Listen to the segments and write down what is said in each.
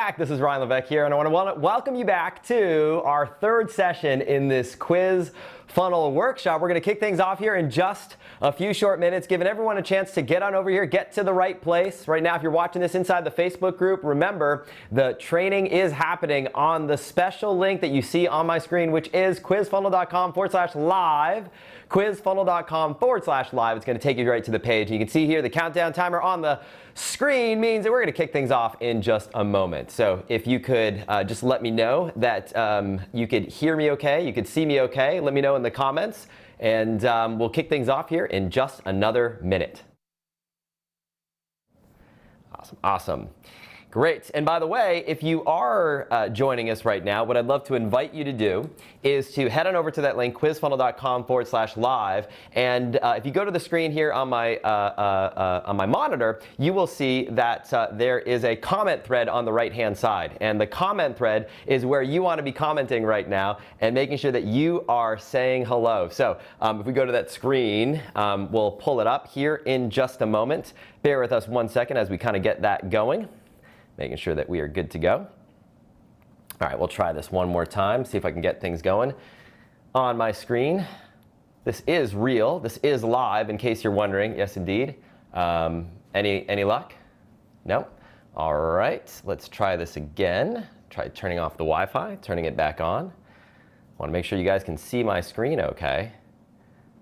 back. This is Ryan Levesque here, and I want to welcome you back to our third session in this quiz funnel workshop. We're going to kick things off here in just a few short minutes, giving everyone a chance to get on over here, get to the right place. Right now, if you're watching this inside the Facebook group, remember the training is happening on the special link that you see on my screen, which is quizfunnel.com/live. quizfunnel.com/live. It's going to take you right to the page. You can see here the countdown timer on the screen means that we're going to kick things off in just a moment. So if you could just let me know that you could hear me okay, you could see me okay, let me know in the comments, and we'll kick things off here in just another minute. Awesome. Great. And by the way, if you are joining us right now, what I'd love to invite you to do is to head on over to that link, quizfunnel.com/live. And if you go to the screen here on my monitor, you will see that there is a comment thread on the right-hand side. And the comment thread is where you want to be commenting right now and making sure that you are saying hello. So if we go to that screen, we'll pull it up here in just a moment. Bear with us one second as we kind of get that going, making sure that we are good to go. All right, we'll try this one more time, see if I can get things going on my screen. This is real, this is live, in case you're wondering. Yes, indeed. Any luck? No? All right, let's try this again. Try turning off the Wi-Fi, turning it back on. I want to make sure you guys can see my screen okay,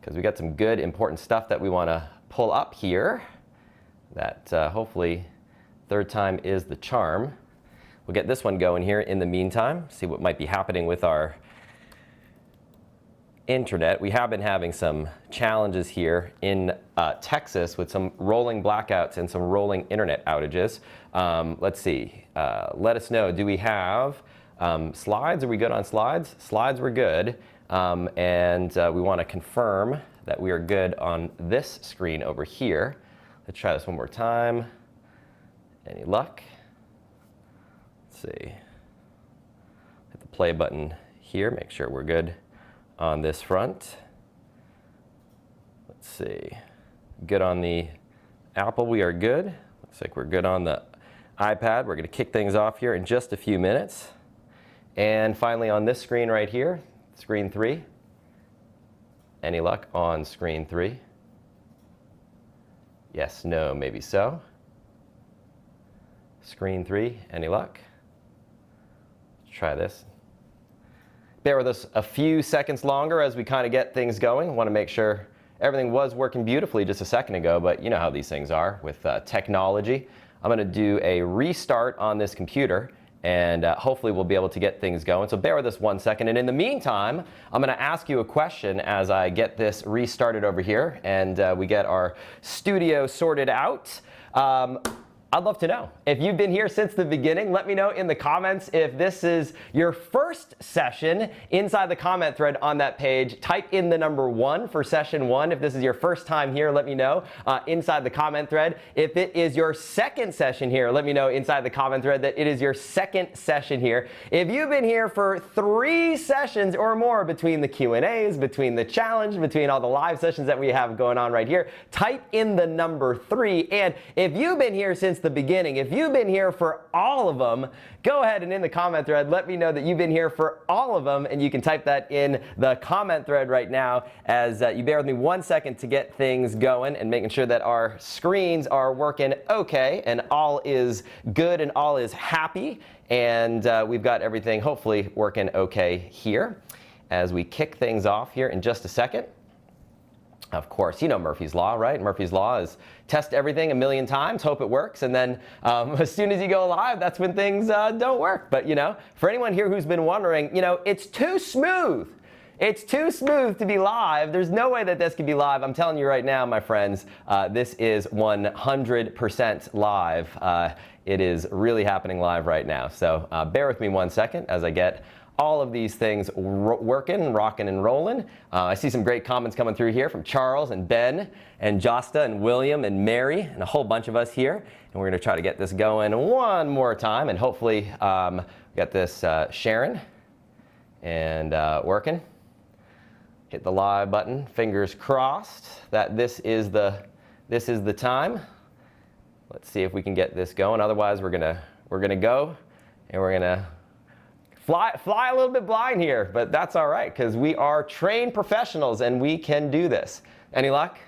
because we got some good, important stuff that we want to pull up here that hopefully third time is the charm. We'll get this one going here in the meantime, see what might be happening with our internet. We have been having some challenges here in Texas with some rolling blackouts and some rolling internet outages. Let's see. Let us know. Do we have slides? Are we good on slides? Slides were good. And we want to confirm that we are good on this screen over here. Let's try this one more time. Any luck? Let's see. Hit the play button here, make sure we're good on this front. Let's see. Good on the Apple, we are good. Looks like we're good on the iPad. We're going to kick things off here in just a few minutes. And finally on this screen right here, screen 3. Any luck on screen 3? Yes, no, maybe so. Screen 3, any luck? Let's try this. Bear with us a few seconds longer as we kind of get things going. Want to make sure everything was working beautifully just a second ago, but you know how these things are with technology. I'm going to do a restart on this computer, and hopefully we'll be able to get things going. So bear with us one second. And in the meantime, I'm going to ask you a question as I get this restarted over here and we get our studio sorted out. I'd love to know. If you've been here since the beginning, let me know in the comments if this is your first session inside the comment thread on that page. Type in the number 1 for session 1. If this is your first time here, let me know inside the comment thread. If it is your second session here, let me know inside the comment thread that it is your second session here. If you've been here for 3 sessions or more between the Q&As, between the challenge, between all the live sessions that we have going on right here, type in the number 3. And if you've been here since the beginning, if you've been here for all of them, go ahead and in the comment thread let me know that you've been here for all of them, and you can type that in the comment thread right now as you bear with me one second to get things going and making sure that our screens are working okay and all is good and all is happy, and we've got everything hopefully working okay here as we kick things off here in just a second. Of course, you know Murphy's Law, right? Murphy's Law is test everything a million times, hope it works, and then as soon as you go live, that's when things don't work. But, you know, for anyone here who's been wondering, you know, it's too smooth. It's too smooth to be live. There's no way that this could be live. I'm telling you right now, my friends, this is 100% live. It is really happening live right now. So bear with me one second as I get all of these things working, rocking and rolling. I see some great comments coming through here from Charles and Ben and Josta and William and Mary and a whole bunch of us here. And we're going to try to get this going one more time, and hopefully we got this sharing and working. Hit the live button. Fingers crossed that this is the time. Let's see if we can get this going. Otherwise, we're gonna go And we're gonna fly a little bit blind here, but that's all right, because we are trained professionals and we can do this. Any luck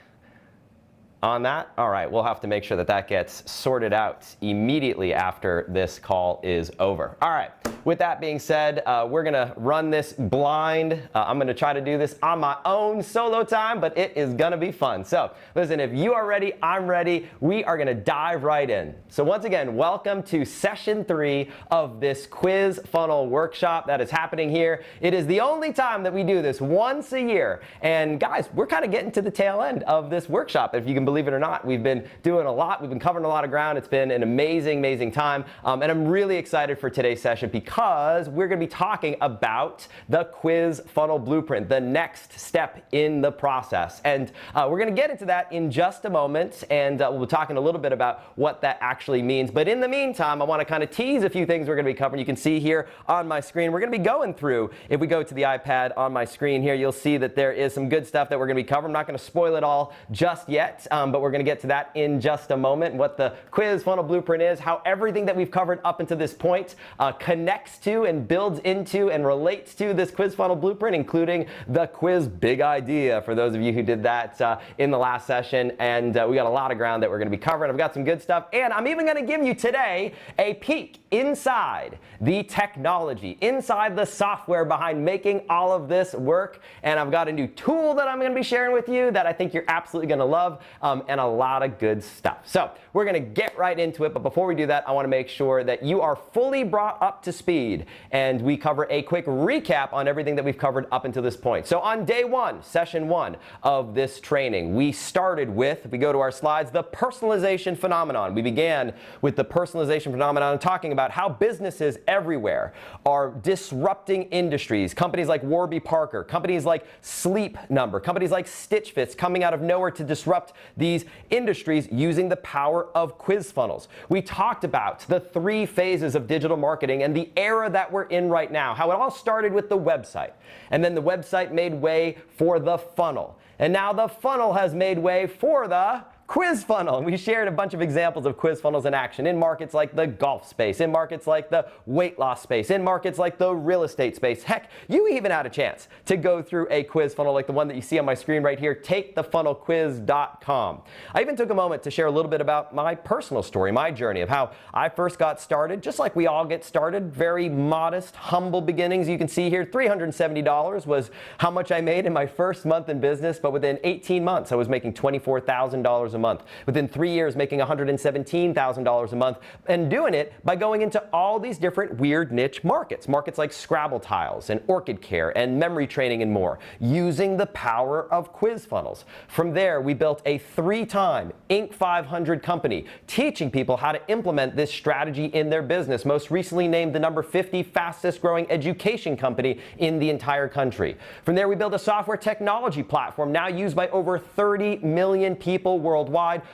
on that? All right, we'll have to make sure that that gets sorted out immediately after this call is over. All right, with that being said, we're gonna run this blind. I'm gonna try to do this on my own solo time, but it is gonna be fun. So listen, if you are ready, I'm ready. We are gonna dive right in. So once again, welcome to session 3 of this quiz funnel workshop that is happening here. It is the only time that we do this once a year. And guys, we're kind of getting to the tail end of this workshop. If you can believe it or not, we've been doing a lot. We've been covering a lot of ground. It's been an amazing, amazing time. And I'm really excited for today's session because we're going to be talking about the quiz funnel blueprint, the next step in the process. And we're going to get into that in just a moment. And we'll be talking a little bit about what that actually means. But in the meantime, I want to kind of tease a few things we're going to be covering. You can see here on my screen, we're going to be going through, if we go to the iPad on my screen here, you'll see that there is some good stuff that we're going to be covering. I'm not going to spoil it all just yet, but we're going to get to that in just a moment. What the quiz funnel blueprint is, how everything that we've covered up until this point connects to and builds into and relates to this quiz funnel blueprint, including the quiz big idea for those of you who did that in the last session. And we got a lot of ground that we're going to be covering. I've got some good stuff, and I'm even going to give you today a peek inside the technology, inside the software behind making all of this work. And I've got a new tool that I'm going to be sharing with you that I think you're absolutely going to love, and a lot of good stuff. So we're going to get right into it. But before we do that, I want to make sure that you are fully brought up to speed, and we cover a quick recap on everything that we've covered up until this point. So on day 1, session 1 of this training, we started with, if we go to our slides, the personalization phenomenon. We began with the personalization phenomenon, talking about how businesses everywhere are disrupting industries. Companies like Warby Parker, companies like Sleep Number, companies like Stitch Fits coming out of nowhere to disrupt these industries using the power of quiz funnels. We talked about the 3 phases of digital marketing and the era that we're in right now, how it all started with the website, and then the website made way for the funnel, and now the funnel has made way for the quiz funnel. We shared a bunch of examples of quiz funnels in action in markets like the golf space, in markets like the weight loss space, in markets like the real estate space. Heck, you even had a chance to go through a quiz funnel like the one that you see on my screen right here, takethefunnelquiz.com. I even took a moment to share a little bit about my personal story, my journey of how I first got started, just like we all get started, very modest, humble beginnings. You can see here, $370 was how much I made in my first month in business, but within 18 months, I was making $24,000 a month. Within 3 years, making $117,000 a month, and doing it by going into all these different weird niche markets. Markets like Scrabble tiles and orchid care and memory training and more, using the power of quiz funnels. From there, we built a 3-time Inc. 500 company, teaching people how to implement this strategy in their business. Most recently named the number 50 fastest growing education company in the entire country. From there, we built a software technology platform now used by over 30 million people worldwide,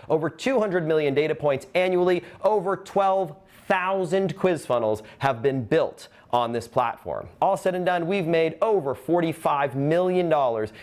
over 200 million data points annually, over 12,000 quiz funnels have been built on this platform. All said and done, we've made over $45 million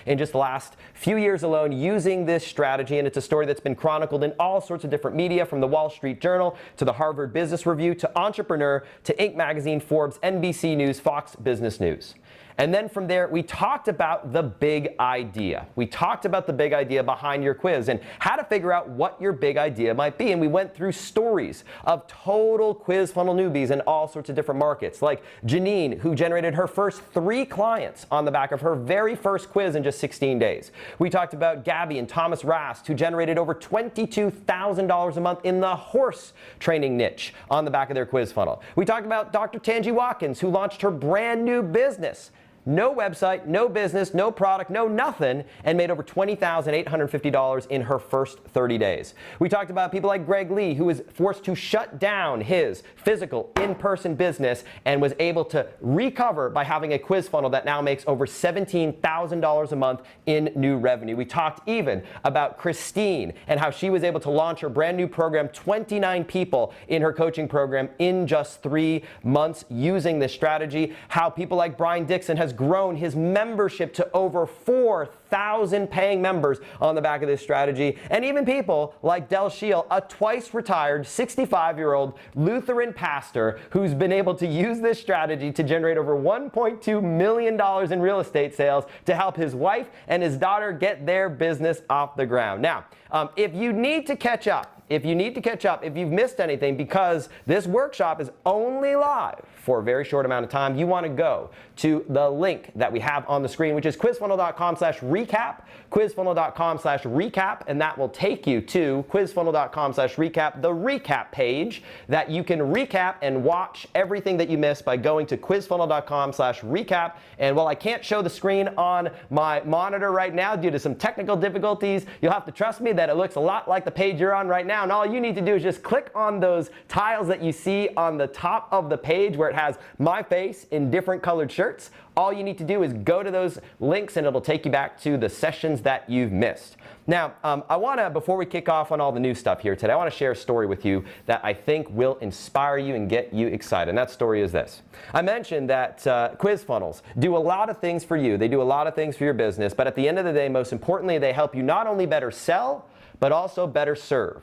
in just the last few years alone using this strategy, and it's a story that's been chronicled in all sorts of different media, from the Wall Street Journal to the Harvard Business Review to Entrepreneur to Inc. Magazine, Forbes, NBC News, Fox Business News. And then from there, we talked about the big idea. We talked about the big idea behind your quiz and how to figure out what your big idea might be. And we went through stories of total quiz funnel newbies in all sorts of different markets, like Janine, who generated her first 3 clients on the back of her very first quiz in just 16 days. We talked about Gabby and Thomas Rast, who generated over $22,000 a month in the horse training niche on the back of their quiz funnel. We talked about Dr. Tangi Watkins, who launched her brand new business. No website, no business, no product, no nothing, and made over $20,850 in her first 30 days. We talked about people like Greg Lee, who was forced to shut down his physical, in-person business and was able to recover by having a quiz funnel that now makes over $17,000 a month in new revenue. We talked even about Christine and how she was able to launch her brand new program, 29 people in her coaching program in just 3 months using this strategy. How people like Brian Dixon has grown his membership to over 4,000 paying members on the back of this strategy. And even people like Del Scheel, a twice retired 65-year-old Lutheran pastor who's been able to use this strategy to generate over $1.2 million in real estate sales to help his wife and his daughter get their business off the ground. Now, if you need to catch up, if you've missed anything, because this workshop is only live for a very short amount of time, you want to go to the link that we have on the screen, which is quizfunnel.com/recap, quizfunnel.com/recap, and that will take you to quizfunnel.com/recap, the recap page that you can recap and watch everything that you missed by going to quizfunnel.com/recap. And while I can't show the screen on my monitor right now due to some technical difficulties, you'll have to trust me that it looks a lot like the page you're on right now. And all you need to do is just click on those tiles that you see on the top of the page where it has my face in different colored shirts. All you need to do is go to those links and it'll take you back to the sessions that you've missed. Now, I want to, before we kick off on all the new stuff here today, I want to share a story with you that I think will inspire you and get you excited. And that story is this. I mentioned that quiz funnels do a lot of things for you. They do a lot of things for your business. But at the end of the day, most importantly, they help you not only better sell, but also better serve.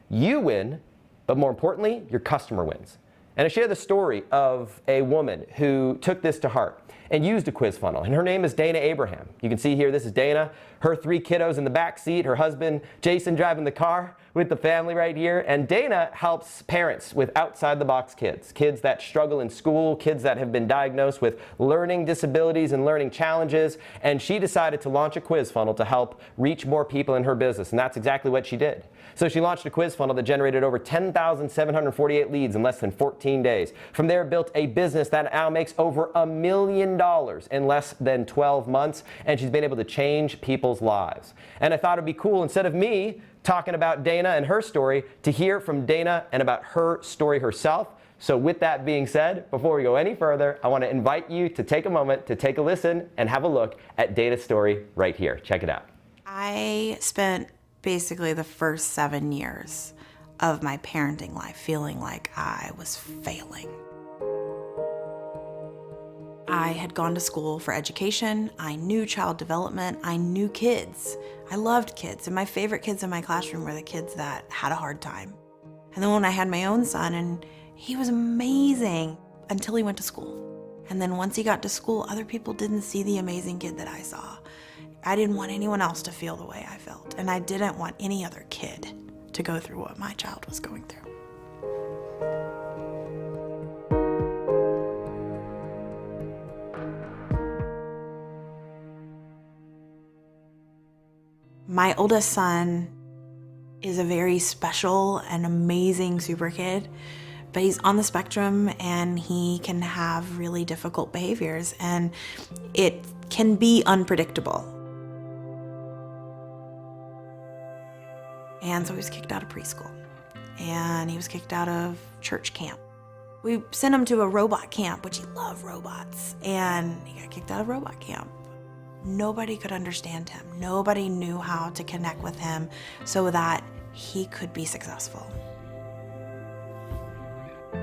You win, but more importantly, your customer wins. And I share the story of a woman who took this to heart and used a quiz funnel. And her name is Dana Abraham. You can see here, this is Dana, her 3 kiddos in the back seat, her husband Jason driving the car with the family right here. And Dana helps parents with outside-the-box kids, kids that struggle in school, kids that have been diagnosed with learning disabilities and learning challenges. And she decided to launch a quiz funnel to help reach more people in her business. And that's exactly what she did. So she launched a quiz funnel that generated over 10,748 leads in less than 14 days. From there, built a business that now makes over $1 million in less than 12 months, and she's been able to change people's lives. And I thought it'd be cool, instead of me talking about Dana and her story, to hear from Dana and about her story herself. So with that being said, before we go any further, I want to invite you to take a moment to take a listen and have a look at Dana's story right here. Check it out. I spent basically the first 7 years of my parenting life feeling like I was failing. I had gone to school for education. I knew child development. I knew kids. I loved kids, and my favorite kids in my classroom were the kids that had a hard time. And then when I had my own son, and he was amazing until he went to school. And then once he got to school, other people didn't see the amazing kid that I saw. I didn't want anyone else to feel the way I felt, and I didn't want any other kid to go through what my child was going through. My oldest son is a very special and amazing super kid, but he's on the spectrum and he can have really difficult behaviors, and it can be unpredictable. And so he was kicked out of preschool, and he was kicked out of church camp. We sent him to a robot camp, which he loved robots, and he got kicked out of robot camp. Nobody could understand him. Nobody knew how to connect with him so that he could be successful.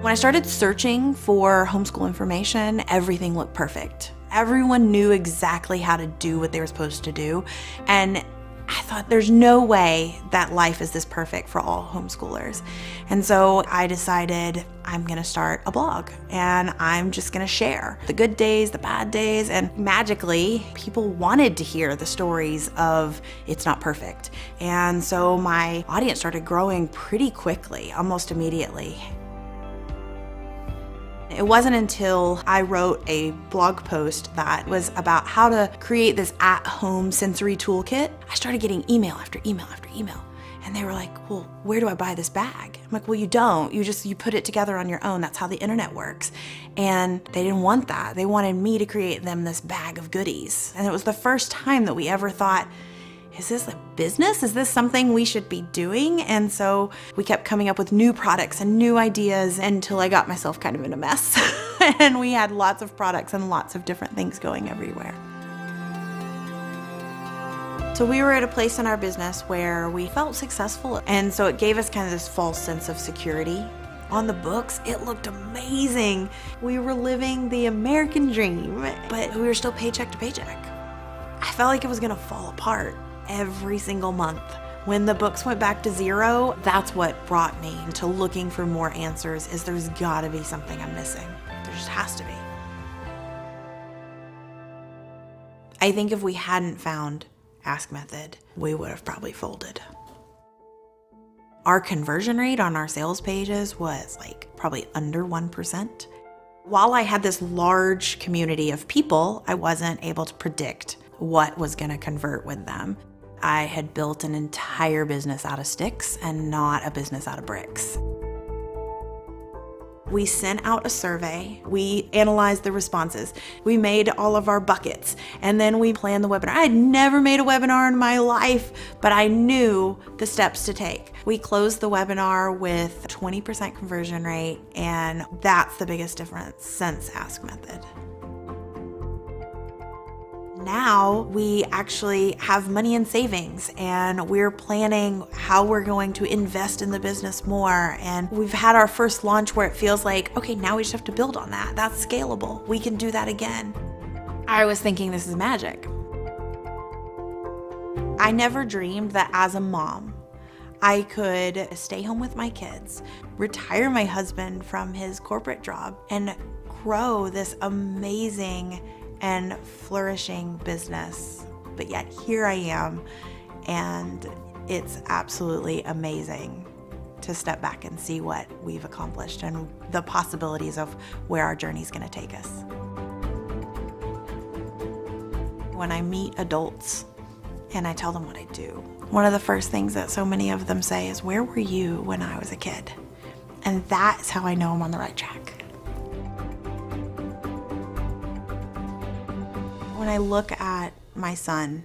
When I started searching for homeschool information, everything looked perfect. Everyone knew exactly how to do what they were supposed to do, and I thought there's no way that life is this perfect for all homeschoolers. And so I decided I'm gonna start a blog, and I'm just gonna share the good days, the bad days, and magically people wanted to hear the stories of it's not perfect. And so my audience started growing pretty quickly, almost immediately. It wasn't until I wrote a blog post that was about how to create this at-home sensory toolkit, I started getting email after email after email. And they were like, well, where do I buy this bag? I'm like, well, you don't. You put it together on your own. That's how the internet works. And they didn't want that. They wanted me to create them this bag of goodies. And it was the first time that we ever thought, is this a business? Is this something we should be doing? And so we kept coming up with new products and new ideas until I got myself kind of in a mess. And we had lots of products and lots of different things going everywhere. So we were at a place in our business where we felt successful. And so it gave us kind of this false sense of security. On the books, it looked amazing. We were living the American dream, but we were still paycheck to paycheck. I felt like it was gonna fall apart every single month. When the books went back to zero, that's what brought me to looking for more answers, is there's gotta be something I'm missing. There just has to be. I think if we hadn't found Ask Method, we would have probably folded. Our conversion rate on our sales pages was like probably under 1%. While I had this large community of people, I wasn't able to predict what was gonna convert with them. I had built an entire business out of sticks and not a business out of bricks. We sent out a survey, we analyzed the responses, we made all of our buckets, and then we planned the webinar. I had never made a webinar in my life, but I knew the steps to take. We closed the webinar with 20% conversion rate, and that's the biggest difference since Ask Method. Now we actually have money in savings, and we're planning how we're going to invest in the business more. And we've had our first launch where it feels like, okay, now we just have to build on that. That's scalable. We can do that again. I was thinking this is magic. I never dreamed that as a mom, I could stay home with my kids, retire my husband from his corporate job, and grow this amazing and flourishing business. But yet here I am, and it's absolutely amazing to step back and see what we've accomplished and the possibilities of where our journey is going to take us. When I meet adults and I tell them what I do, one of the first things that so many of them say is, "Where were you when I was a kid?" And that's how I know I'm on the right track. When I look at my son,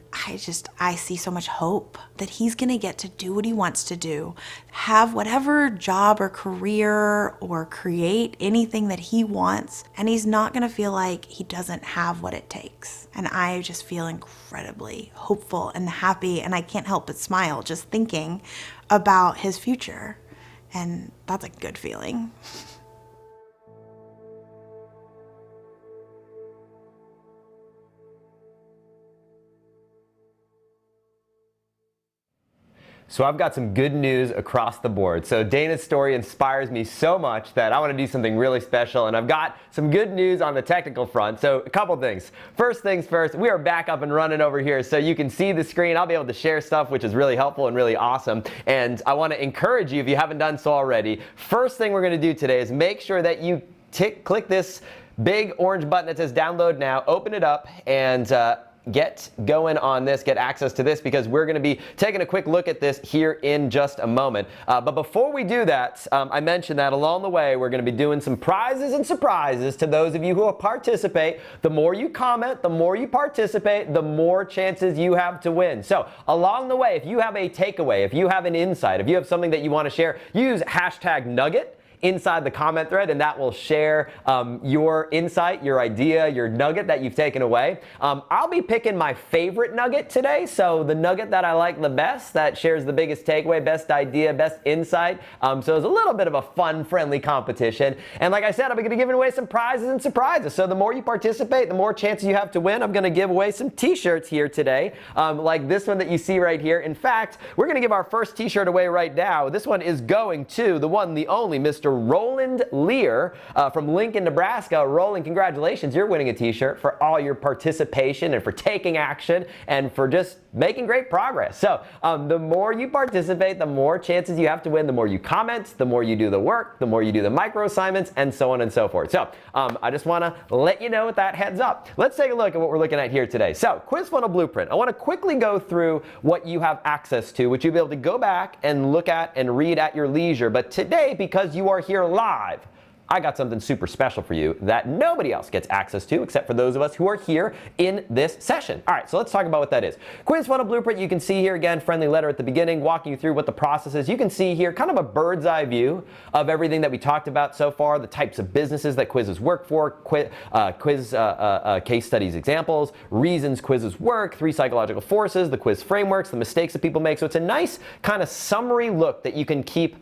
I see so much hope that he's gonna get to do what he wants to do, have whatever job or career or create anything that he wants, and he's not gonna feel like he doesn't have what it takes. And I just feel incredibly hopeful and happy, and I can't help but smile just thinking about his future. And that's a good feeling. So I've got some good news across the board. So Dana's story inspires me so much that I want to do something really special, and I've got some good news on the technical front. So a couple things. First things first, we are back up and running over here, so you can see the screen. I'll be able to share stuff, which is really helpful and really awesome. And I want to encourage you, if you haven't done so already, first thing we're going to do today is make sure that you click this big orange button that says download now, open it up, and get going on this, get access to this, because we're going to be taking a quick look at this here in just a moment. But before we do that, I mentioned that along the way we're going to be doing some prizes and surprises to those of you who will participate. The more you comment, the more you participate, the more chances you have to win. So along the way, if you have a takeaway, if you have an insight, if you have something that you want to share, use #Nugget inside the comment thread, and that will share your insight, your idea, your nugget that you've taken away. I'll be picking my favorite nugget today, so the nugget that I like the best, that shares the biggest takeaway, best idea, best insight. So it's a little bit of a fun, friendly competition. And like I said, I'm going to be giving away some prizes and surprises. So the more you participate, the more chances you have to win. I'm going to give away some t-shirts here today, like this one that you see right here. In fact, we're going to give our first t-shirt away right now. This one is going to the one, the only, Mr. Roland Lear from Lincoln, Nebraska. Roland, congratulations. You're winning a t-shirt for all your participation and for taking action and for just making great progress. So the more you participate, the more chances you have to win, the more you comment, the more you do the work, the more you do the micro assignments, and so on and so forth. So I just want to let you know with that heads up. Let's take a look at what we're looking at here today. So Quiz Funnel Blueprint. I want to quickly go through what you have access to, which you'll be able to go back and look at and read at your leisure. But today, because you are here live, I got something super special for you that nobody else gets access to except for those of us who are here in this session. All right, so let's talk about what that is. Quiz funnel blueprint, you can see here again, friendly letter at the beginning, walking you through what the process is. You can see here kind of a bird's eye view of everything that we talked about so far, the types of businesses that quizzes work for, case studies examples, reasons quizzes work, 3 psychological forces, the quiz frameworks, the mistakes that people make. So it's a nice kind of summary look that you can keep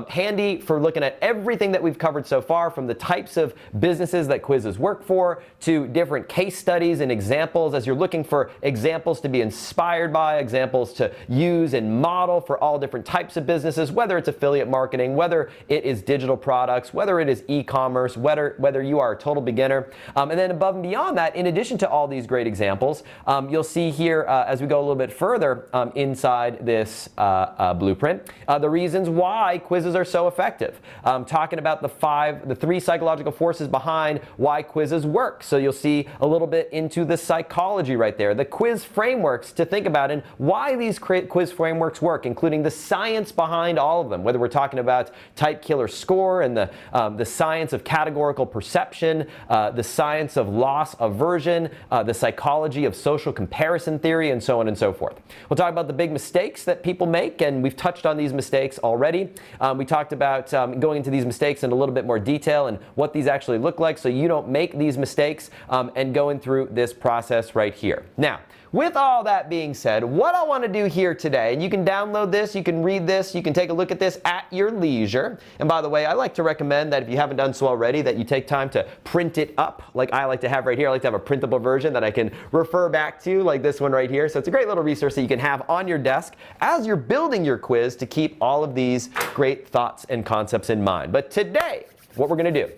handy for looking at everything that we've covered so far, from the types of businesses that quizzes work for to different case studies and examples as you're looking for examples to be inspired by, examples to use and model for all different types of businesses, whether it's affiliate marketing, whether it is digital products, whether it is e-commerce, whether you are a total beginner. And then above and beyond that, in addition to all these great examples, you'll see here as we go a little bit further inside this blueprint, the reasons why quizzes are so effective. Talking about the 3 psychological forces behind why quizzes work. So you'll see a little bit into the psychology right there, the quiz frameworks to think about and why these quiz frameworks work, including the science behind all of them, whether we're talking about type killer score and the science of categorical perception, the science of loss aversion, the psychology of social comparison theory, and so on and so forth. We'll talk about the big mistakes that people make, and we've touched on these mistakes already. We talked about going into these mistakes in a little bit more detail and what these actually look like so you don't make these mistakes, and going through this process right here. Now, with all that being said, what I want to do here today, and you can download this, you can read this, you can take a look at this at your leisure. And by the way, I like to recommend that if you haven't done so already, that you take time to print it up like I like to have right here. I like to have a printable version that I can refer back to, like this one right here. So it's a great little resource that you can have on your desk as you're building your quiz to keep all of these great thoughts and concepts in mind. But today, what we're going to do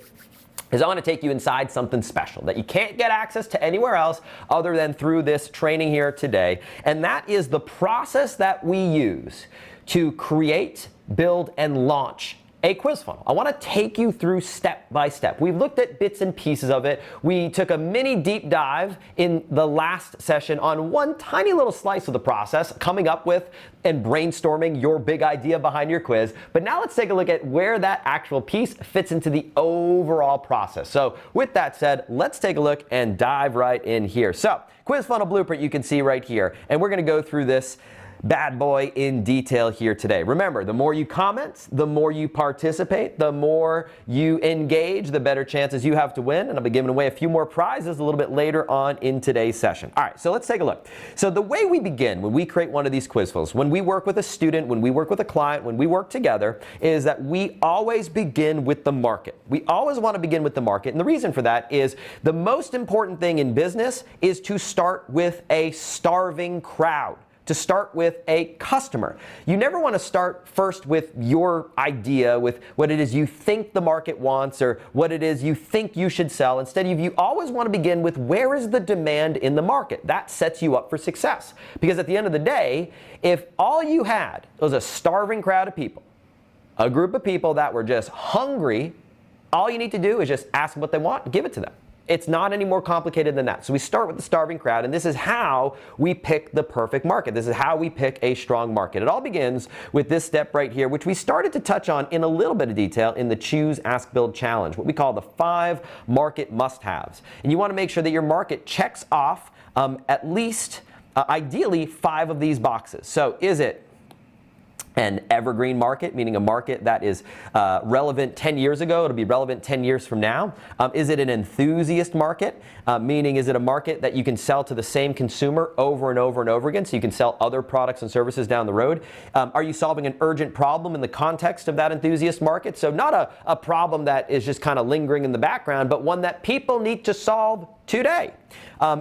is I want to take you inside something special that you can't get access to anywhere else other than through this training here today. And that is the process that we use to create, build, and launch a quiz funnel. I want to take you through step by step. We've looked at bits and pieces of it. We took a mini deep dive in the last session on one tiny little slice of the process, coming up with and brainstorming your big idea behind your quiz. But now let's take a look at where that actual piece fits into the overall process. So with that said, let's take a look and dive right in here. So quiz funnel blueprint you can see right here, and we're going to go through this bad boy in detail here today. Remember, the more you comment, the more you participate, the more you engage, the better chances you have to win. And I'll be giving away a few more prizes a little bit later on in today's session. All right, so let's take a look. So the way we begin when we create one of these quiz funnels, when we work with a student, when we work with a client, when we work together, is that we always begin with the market. We always want to begin with the market. And the reason for that is the most important thing in business is to start with a starving crowd, to start with a customer. You never want to start first with your idea, with what it is you think the market wants or what it is you think you should sell. Instead, you always want to begin with where is the demand in the market. That sets you up for success. Because at the end of the day, if all you had was a starving crowd of people, a group of people that were just hungry, all you need to do is just ask them what they want and give it to them. It's not any more complicated than that. So we start with the starving crowd, and this is how we pick the perfect market. This is how we pick a strong market. It all begins with this step right here, which we started to touch on in a little bit of detail in the Choose, Ask, Build Challenge, what we call the 5 market must-haves. And you want to make sure that your market checks off at least, ideally, 5 of these boxes. So is it an evergreen market, meaning a market that is relevant 10 years ago, it'll be relevant 10 years from now? Is it an enthusiast market, meaning is it a market that you can sell to the same consumer over and over and over again, so you can sell other products and services down the road? Are you solving an urgent problem in the context of that enthusiast market? So not a problem that is just kind of lingering in the background, but one that people need to solve today.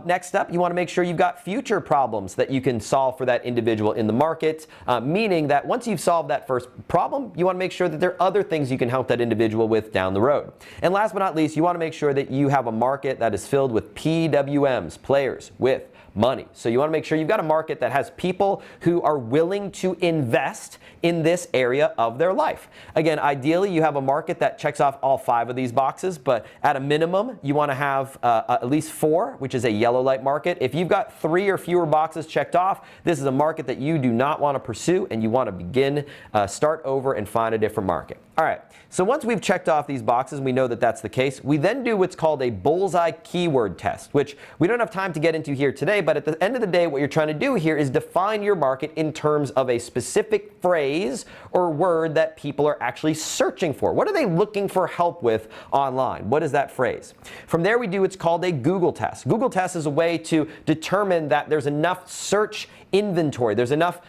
Next up, you want to make sure you've got future problems that you can solve for that individual in the market, meaning that once you've solved that first problem, you want to make sure that there are other things you can help that individual with down the road. And last but not least, you want to make sure that you have a market that is filled with PWMs, players with money. So you want to make sure you've got a market that has people who are willing to invest in this area of their life. Again, ideally you have a market that checks off all 5 of these boxes, but at a minimum you want to have at least 4, which is a yellow light market. If you've got 3 or fewer boxes checked off, this is a market that you do not want to pursue, and you want to begin, start over and find a different market. All right, so once we've checked off these boxes and we know that that's the case, we then do what's called a bullseye keyword test, which we don't have time to get into here today, but at the end of the day, what you're trying to do here is define your market in terms of a specific phrase or word that people are actually searching for. What are they looking for help with online? What is that phrase? From there, we do what's called a Google test. Google test is a way to determine that there's enough search inventory, there's enough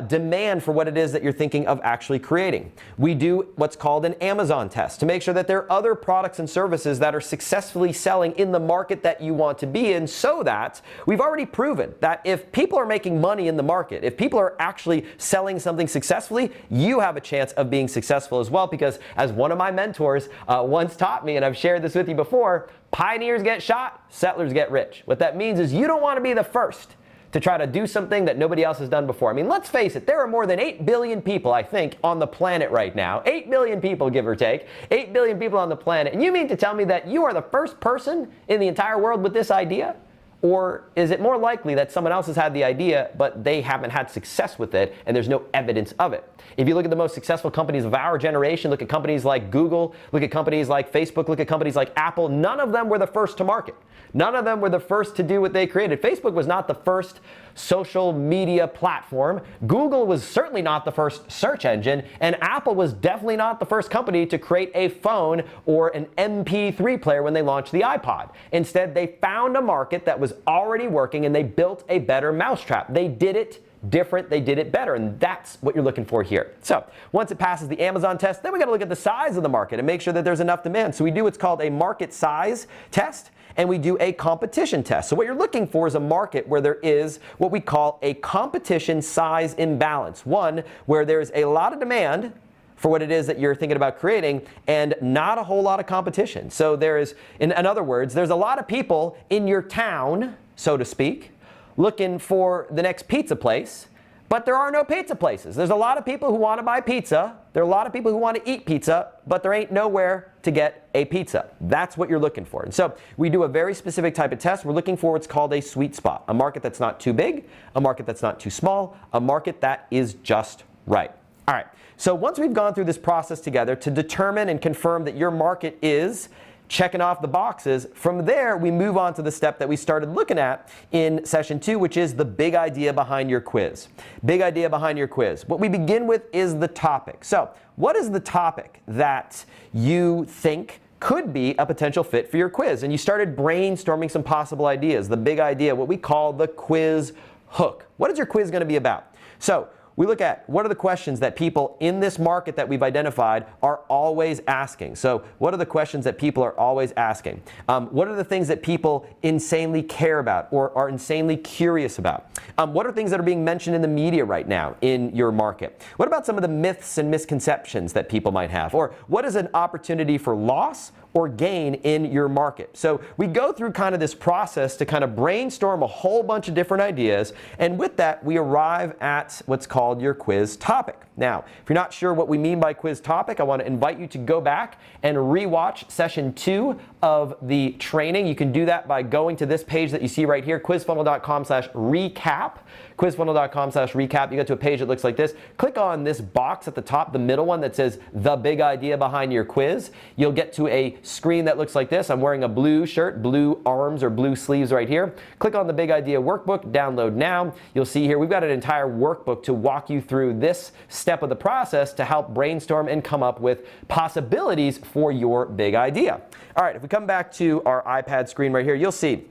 demand for what it is that you're thinking of actually creating. We do what's called an Amazon test to make sure that there are other products and services that are successfully selling in the market that you want to be in, so that we've already proven that if people are making money in the market, if people are actually selling something successfully, you have a chance of being successful as well, because as one of my mentors once taught me, and I've shared this with you before, pioneers get shot, settlers get rich. What that means is you don't want to be the first to try to do something that nobody else has done before. I mean, let's face it, there are more than 8 billion people, I think, on the planet right now. 8 billion people, give or take. 8 billion people on the planet. And you mean to tell me that you are the first person in the entire world with this idea? Or is it more likely that someone else has had the idea, but they haven't had success with it, and there's no evidence of it? If you look at the most successful companies of our generation, look at companies like Google, look at companies like Facebook, look at companies like Apple, none of them were the first to market. None of them were the first to do what they created. Facebook was not the first social media platform. Google was certainly not the first search engine, and Apple was definitely not the first company to create a phone or an MP3 player when they launched the iPod. Instead, they found a market that was already working, and they built a better mousetrap. They did it different, they did it better, and that's what you're looking for here. So once it passes the Amazon test, then we got to look at the size of the market and make sure that there's enough demand. So we do what's called a market size test, and we do a competition test. So what you're looking for is a market where there is what we call a competition size imbalance, one where there's a lot of demand for what it is that you're thinking about creating and not a whole lot of competition. So there is, in other words, there's a lot of people in your town, so to speak, looking for the next pizza place, but there are no pizza places. There's a lot of people who want to buy pizza. There are a lot of people who want to eat pizza, but there ain't nowhere to get a pizza. That's what you're looking for. And so we do a very specific type of test. We're looking for what's called a sweet spot, a market that's not too big, a market that's not too small, a market that is just right. All right, so once we've gone through this process together to determine and confirm that your market is checking off the boxes, from there we move on to the step that we started looking at in session 2, which is the big idea behind your quiz. Big idea behind your quiz. What we begin with is the topic. So what is the topic that you think could be a potential fit for your quiz? And you started brainstorming some possible ideas. The big idea, what we call the quiz hook. What is your quiz going to be about? So we look at what are the questions that people in this market that we've identified are always asking. So what are the questions that people are always asking? What are the things that people insanely care about or are insanely curious about? What are things that are being mentioned in the media right now in your market? What about some of the myths and misconceptions that people might have? Or what is an opportunity for loss or gain in your market? So we go through kind of this process to kind of brainstorm a whole bunch of different ideas, and with that we arrive at what's called your quiz topic. Now, if you're not sure what we mean by quiz topic, I want to invite you to go back and rewatch session 2 of the training. You can do that by going to this page that you see right here, quizfunnel.com/recap. quizfunnel.com/recap. You get to a page that looks like this. Click on this box at the top, the middle one that says the big idea behind your quiz. You'll get to a screen that looks like this. I'm wearing a blue shirt, blue arms or blue sleeves right here. Click on the big idea workbook, download now. You'll see here we've got an entire workbook to walk you through this step of the process to help brainstorm and come up with possibilities for your big idea. All right, if we come back to our iPad screen right here, you'll see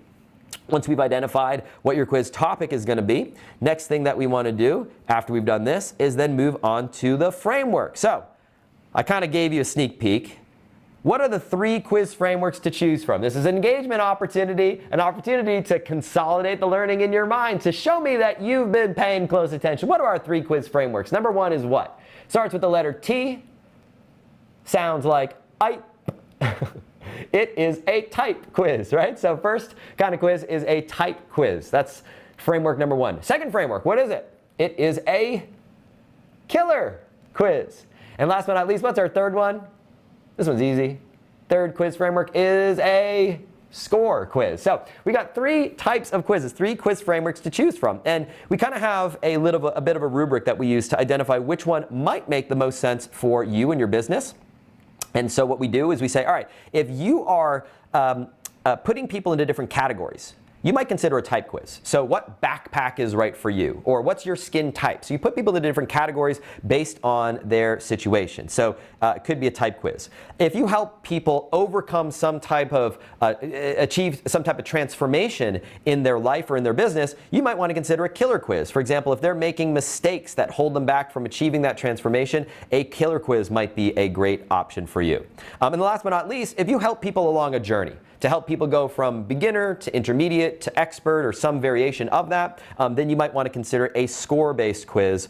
once we've identified what your quiz topic is going to be, next thing that we want to do after we've done this is then move on to the framework. So I kind of gave you a sneak peek. What are the 3 quiz frameworks to choose from? This is an engagement opportunity, an opportunity to consolidate the learning in your mind, to show me that you've been paying close attention. What are our 3 quiz frameworks? Number 1 is what? Starts with the letter T, sounds like I. It is a type quiz, right? So first kind of quiz is a type quiz. That's framework number 1. Second framework, what is it? It is a killer quiz. And last but not least, what's our third one? This one's easy. Third quiz framework is a score quiz. So we got 3 types of quizzes, 3 quiz frameworks to choose from. And we kind of have a bit of a rubric that we use to identify which one might make the most sense for you and your business. And so what we do is we say, all right, if you are putting people into different categories, you might consider a type quiz. So what backpack is right for you? Or what's your skin type? So you put people into different categories based on their situation. So it could be a type quiz. If you help people overcome some type of, achieve some type of transformation in their life or in their business, you might want to consider a killer quiz. For example, if they're making mistakes that hold them back from achieving that transformation, a killer quiz might be a great option for you. And last but not least, if you help people along a journey, to help people go from beginner to intermediate to expert or some variation of that, then you might want to consider a score-based quiz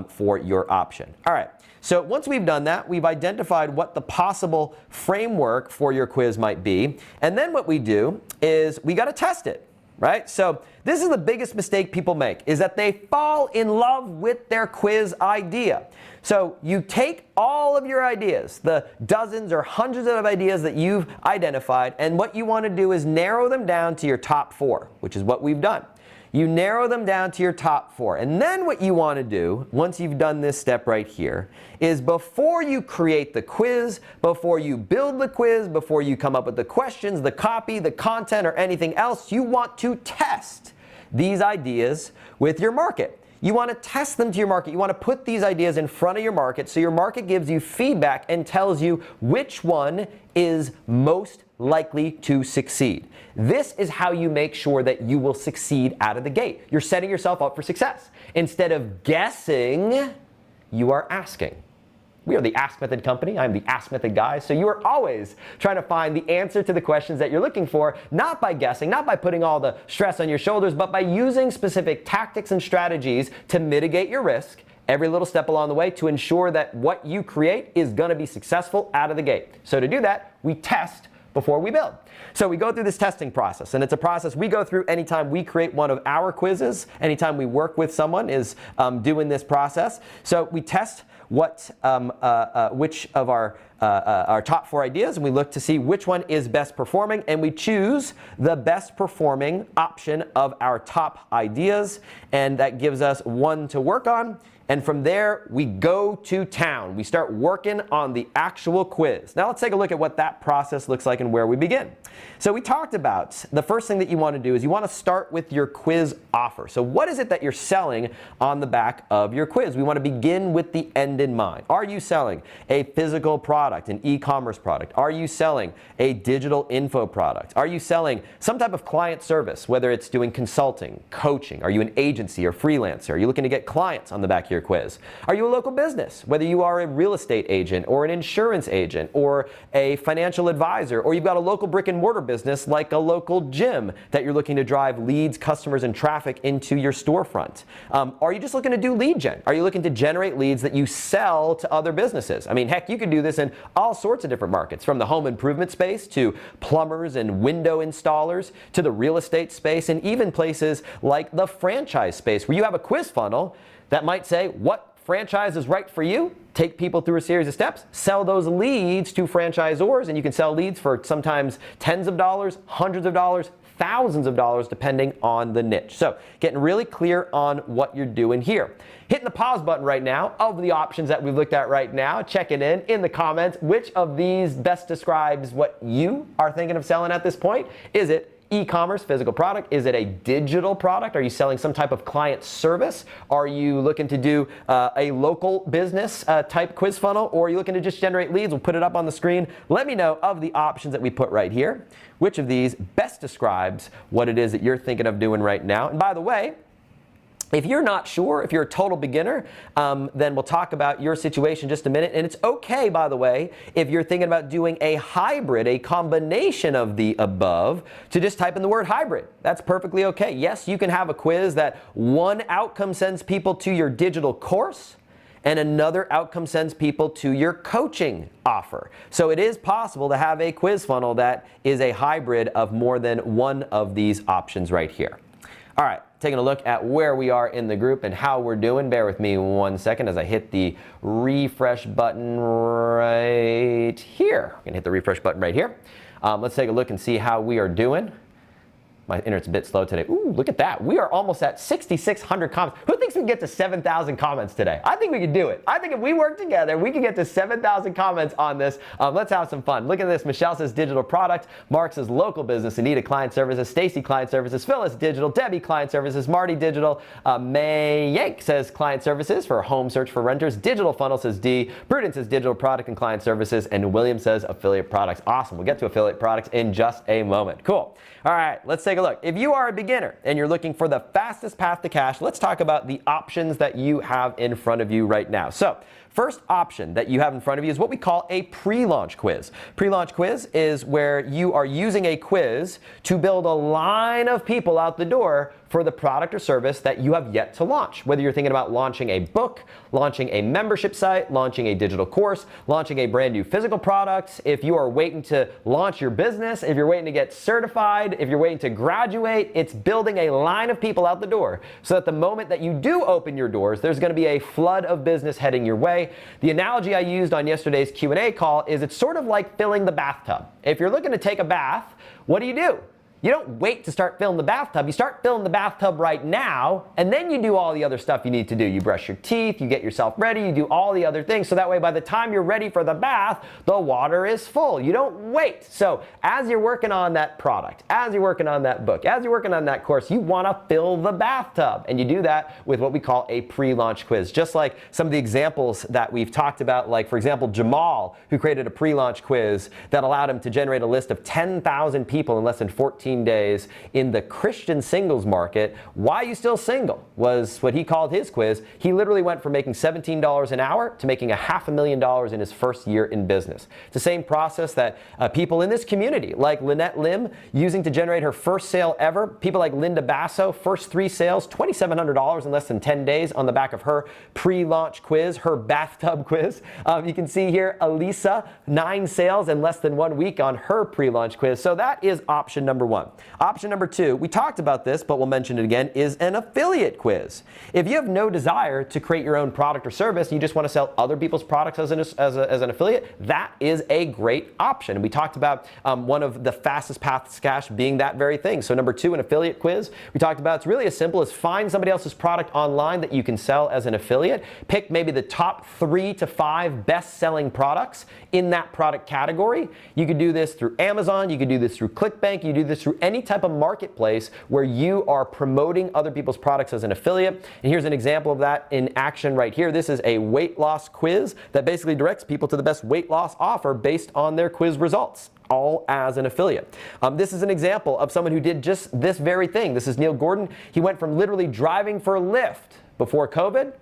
for your option. All right, so once we've done that, we've identified what the possible framework for your quiz might be, and then what we do is we got to test it. Right? So this is the biggest mistake people make, is that they fall in love with their quiz idea. So you take all of your ideas, the dozens or hundreds of ideas that you've identified, and what you want to do is narrow them down to your top 4, which is what we've done. You narrow them down to your top 4. And then what you want to do, once you've done this step right here, is before you create the quiz, before you build the quiz, before you come up with the questions, the copy, the content, or anything else, you want to test these ideas with your market. You want to test them to your market. You want to put these ideas in front of your market so your market gives you feedback and tells you which one is most likely to succeed. This is how you make sure that you will succeed out of the gate. You're setting yourself up for success. Instead of guessing, you are asking. We are the Ask Method company. I'm the Ask Method guy. So you are always trying to find the answer to the questions that you're looking for, not by guessing, not by putting all the stress on your shoulders, but by using specific tactics and strategies to mitigate your risk every little step along the way to ensure that what you create is going to be successful out of the gate. So to do that, we test before we build. So we go through this testing process, and it's a process we go through anytime we create one of our quizzes, anytime we work with someone is doing this process. So we test which of our top 4 ideas, and we look to see which one is best performing, and we choose the best performing option of our top ideas, and that gives us one to work on. And from there, we go to town. We start working on the actual quiz. Now let's take a look at what that process looks like and where we begin. So we talked about the first thing that you want to do is you want to start with your quiz offer. So what is it that you're selling on the back of your quiz? We want to begin with the end in mind. Are you selling a physical product, an e-commerce product? Are you selling a digital info product? Are you selling some type of client service, whether it's doing consulting, coaching? Are you an agency or freelancer? Are you looking to get clients on the back of your quiz? Are you a local business, whether you are a real estate agent or an insurance agent or a financial advisor, or you've got a local brick and mortar business like a local gym that you're looking to drive leads, customers, and traffic into your storefront? Are you just looking to do lead gen? Are you looking to generate leads that you sell to other businesses? I mean, heck, you could do this in all sorts of different markets, from the home improvement space to plumbers and window installers to the real estate space, and even places like the franchise space where you have a quiz funnel that might say what franchise is right for you, take people through a series of steps, sell those leads to franchisors, and you can sell leads for sometimes tens of dollars, hundreds of dollars, thousands of dollars, depending on the niche. So getting really clear on what you're doing here. Hitting the pause button right now of the options that we've looked at right now, checking in the comments, which of these best describes what you are thinking of selling at this point? Is it e-commerce, physical product? Is it a digital product? Are you selling some type of client service? Are you looking to do a local business type quiz funnel? Or are you looking to just generate leads? We'll put it up on the screen. Let me know of the options that we put right here, which of these best describes what it is that you're thinking of doing right now. And by the way, if you're not sure, if you're a total beginner, then we'll talk about your situation in just a minute. And it's okay, by the way, if you're thinking about doing a hybrid, a combination of the above, to just type in the word hybrid. That's perfectly okay. Yes, you can have a quiz that one outcome sends people to your digital course, and another outcome sends people to your coaching offer. So it is possible to have a quiz funnel that is a hybrid of more than one of these options right here. All right. taking a look at where we are in the group and how we're doing. Bear with me 1 second as I hit the refresh button right here. I'm gonna hit the refresh button right here. Let's take a look and see how we are doing. My internet's a bit slow today. Ooh, look at that. We are almost at 6,600 comments. Who thinks we can get to 7,000 comments today? I think we can do it. I think if we work together, we can get to 7,000 comments on this. Let's have some fun. Look at this. Michelle says digital product. Mark says local business. Anita, client services. Stacy, client services. Phyllis, digital. Debbie, client services. Marty, digital. May Yank says client services for home search for renters. Digital funnel says D. Prudence says digital product and client services. And William says affiliate products. Awesome. We'll get to affiliate products in just a moment. Cool. All right, let's take a look. If you are a beginner and you're looking for the fastest path to cash, let's talk about the options that you have in front of you right now. So, first option that you have in front of you is what we call a pre-launch quiz. Pre-launch quiz is where you are using a quiz to build a line of people out the door for the product or service that you have yet to launch. Whether you're thinking about launching a book, launching a membership site, launching a digital course, launching a brand new physical product, if you are waiting to launch your business, if you're waiting to get certified, if you're waiting to graduate, it's building a line of people out the door so that the moment that you do open your doors, there's gonna be a flood of business heading your way. The analogy I used on yesterday's Q&A call is it's sort of like filling the bathtub. If you're looking to take a bath, what do? You don't wait to start filling the bathtub. You start filling the bathtub right now, and then you do all the other stuff you need to do. You brush your teeth, you get yourself ready, you do all the other things, so that way by the time you're ready for the bath, the water is full. You don't wait. So as you're working on that product, as you're working on that book, as you're working on that course, you want to fill the bathtub, and you do that with what we call a pre-launch quiz. Just like some of the examples that we've talked about, like for example, Jamal, who created a pre-launch quiz that allowed him to generate a list of 10,000 people in less than 14 days in the Christian singles market. Why you still single was what he called his quiz. He literally went from making $17 an hour to making $500,000 in his first year in business. It's the same process that people in this community, like Lynette Lim, using to generate her first sale ever. People like Linda Basso, first 3 sales, $2,700 in less than 10 days on the back of her pre-launch quiz, her bathtub quiz. You can see here, Elisa, 9 sales in less than 1 week on her pre-launch quiz. So that is option number 1. Option number 2, we talked about this, but we'll mention it again, is an affiliate quiz. If you have no desire to create your own product or service, you just want to sell other people's products as an affiliate, that is a great option. And we talked about one of the fastest paths to cash being that very thing. So number 2, an affiliate quiz. We talked about it's really as simple as find somebody else's product online that you can sell as an affiliate. Pick maybe the top 3 to 5 best-selling products in that product category. You could do this through Amazon. You could do this through ClickBank. You do this through any type of marketplace where you are promoting other people's products as an affiliate. And here's an example of that in action right here. This is a weight loss quiz that basically directs people to the best weight loss offer based on their quiz results, all as an affiliate. This is an example of someone who did just this very thing. This is Neil Gordon. He went from literally driving for Lyft before COVID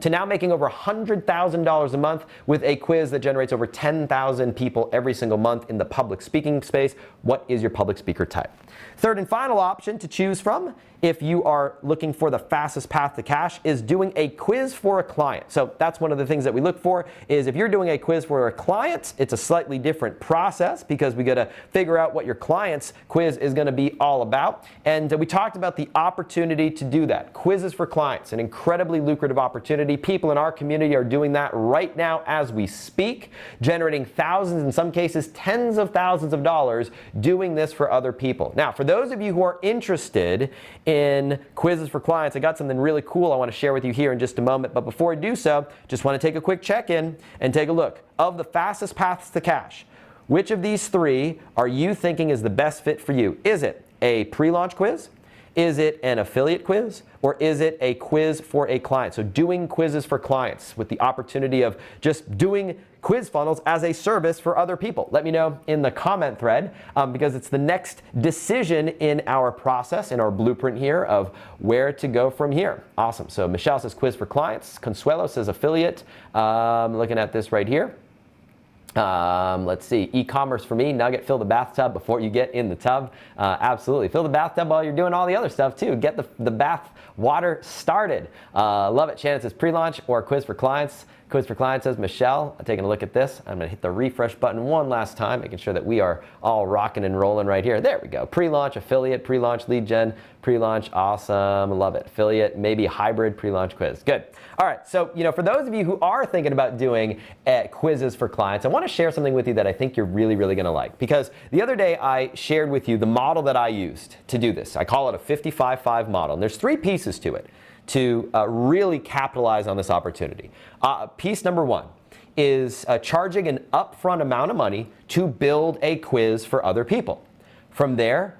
to now making over $100,000 a month with a quiz that generates over 10,000 people every single month in the public speaking space. What is your public speaker type? Third and final option to choose from, if you are looking for the fastest path to cash, is doing a quiz for a client. So that's one of the things that we look for, is if you're doing a quiz for a client, it's a slightly different process because we got to figure out what your client's quiz is going to be all about. And we talked about the opportunity to do that. Quizzes for clients, an incredibly lucrative opportunity. People in our community are doing that right now as we speak, generating thousands, in some cases tens of thousands of dollars doing this for other people. Now, for those of you who are interested in quizzes for clients, I got something really cool I want to share with you here in just a moment. But before I do so, just want to take a quick check-in and take a look. Of the fastest paths to cash, which of these 3 are you thinking is the best fit for you? Is it a pre-launch quiz? Is it an affiliate quiz? Or is it a quiz for a client? So doing quizzes for clients with the opportunity of just doing quiz funnels as a service for other people. Let me know in the comment thread because it's the next decision in our process, in our blueprint here of where to go from here. Awesome. So Michelle says quiz for clients. Consuelo says affiliate. Looking at this right here. Let's see, e-commerce for me, Nugget, fill the bathtub before you get in the tub. Absolutely, fill the bathtub while you're doing all the other stuff too. Get the bath water started. Love it. Shannon says pre-launch or quiz for clients. Quiz for clients says Michelle. Taking a look at this. I'm going to hit the refresh button one last time, making sure that we are all rocking and rolling right here. There we go. Pre-launch, affiliate, pre-launch, lead gen, Pre-launch, awesome, love it. Affiliate, maybe hybrid pre-launch quiz. Good. All right, so for those of you who are thinking about doing quizzes for clients, I want to share something with you that I think you're really, really going to like. Because the other day I shared with you the model that I used to do this. I call it a 55-5 model, and there's 3 pieces to it to really capitalize on this opportunity. Piece number 1 is charging an upfront amount of money to build a quiz for other people. From there,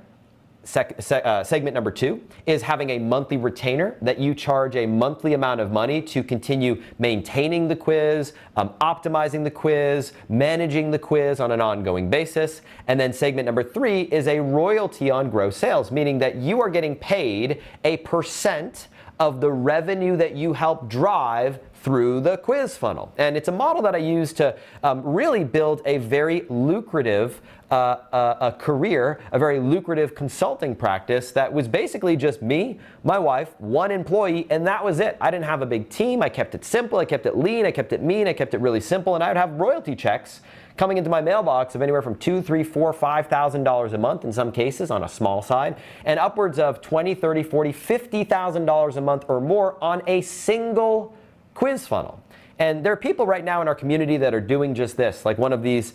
segment number 2 is having a monthly retainer that you charge a monthly amount of money to continue maintaining the quiz, optimizing the quiz, managing the quiz on an ongoing basis. And then segment number 3 is a royalty on gross sales, meaning that you are getting paid a % of the revenue that you help drive through the quiz funnel. And it's a model that I use to really build a very lucrative career, a very lucrative consulting practice that was basically just me, my wife, 1 employee, and that was it. I didn't have a big team. I kept it simple. I kept it lean. I kept it mean. I kept it really simple. And I would have royalty checks coming into my mailbox of anywhere from $2,000, $3,000, $4,000, $5,000 a month in some cases on a small side, and upwards of $20,000, $30,000, $40,000, $50,000 a month or more on a single quiz funnel. And there are people right now in our community that are doing just this. Like one of these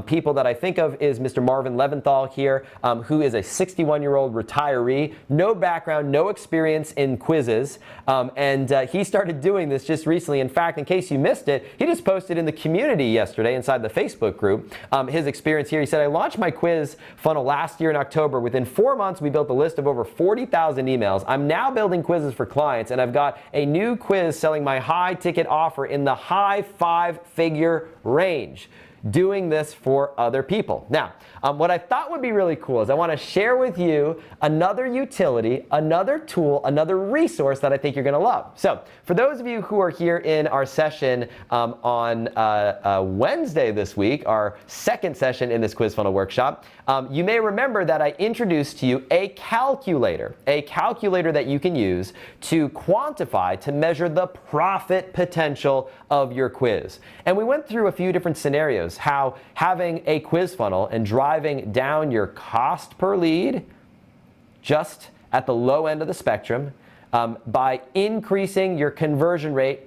people that I think of is Mr. Marvin Leventhal here, who is a 61-year-old retiree, no background, no experience in quizzes, and he started doing this just recently. In fact, in case you missed it, he just posted in the community yesterday inside the Facebook group his experience here. He said, I launched my quiz funnel last year in October. Within 4 months, we built a list of over 40,000 emails. I'm now building quizzes for clients, and I've got a new quiz selling my high-ticket offer in the high 5-figure range, doing this for other people. Now, what I thought would be really cool is I want to share with you another utility, another tool, another resource that I think you're going to love. So for those of you who are here in our session on Wednesday this week, our second session in this quiz funnel workshop, you may remember that I introduced to you a calculator that you can use to quantify, to measure the profit potential of your quiz. And we went through a few different scenarios, how having a quiz funnel and driving down your cost per lead just at the low end of the spectrum by increasing your conversion rate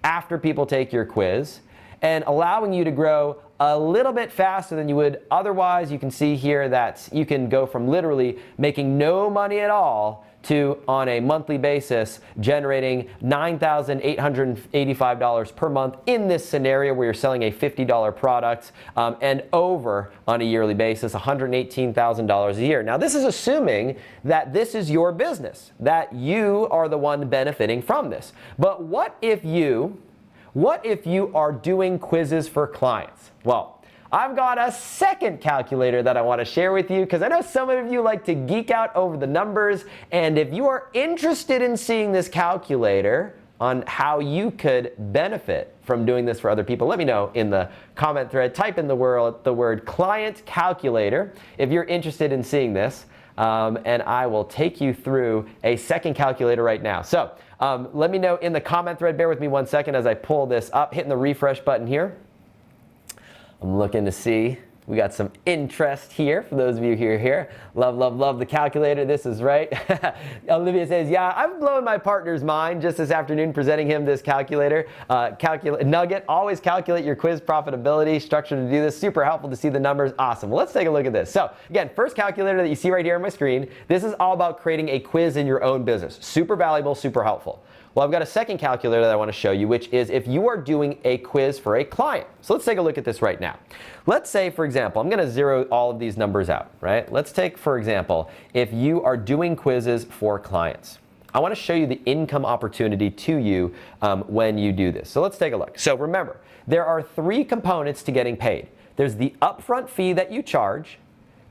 after people take your quiz and allowing you to grow a little bit faster than you would otherwise. You can see here that you can go from literally making no money at all to, on a monthly basis, generating $9,885 per month in this scenario where you're selling a $50 product, and over on a yearly basis, $118,000 a year. Now, this is assuming that this is your business, that you are the one benefiting from this. But what if you are doing quizzes for clients? Well, I've got a second calculator that I want to share with you because I know some of you like to geek out over the numbers, and if you are interested in seeing this calculator on how you could benefit from doing this for other people, let me know in the comment thread. Type in the word client calculator if you're interested in seeing this, and I will take you through a second calculator right now. So let me know in the comment thread. Bear with me 1 second as I pull this up, hitting the refresh button here. I'm looking to see. We got some interest here for those of you who are here. Love, love, love the calculator. This is right. Olivia says, yeah, I've blown my partner's mind just this afternoon presenting him this calculator. Nugget, always calculate your quiz profitability. Structure to do this. Super helpful to see the numbers. Awesome. Well, let's take a look at this. So again, first calculator that you see right here on my screen. This is all about creating a quiz in your own business. Super valuable, super helpful. Well, I've got a second calculator that I want to show you, which is if you are doing a quiz for a client. So let's take a look at this right now. Let's say, for example, I'm going to zero all of these numbers out, right? Let's take, for example, if you are doing quizzes for clients. I want to show you the income opportunity to you when you do this. So let's take a look. So remember, there are 3 components to getting paid. There's the upfront fee that you charge.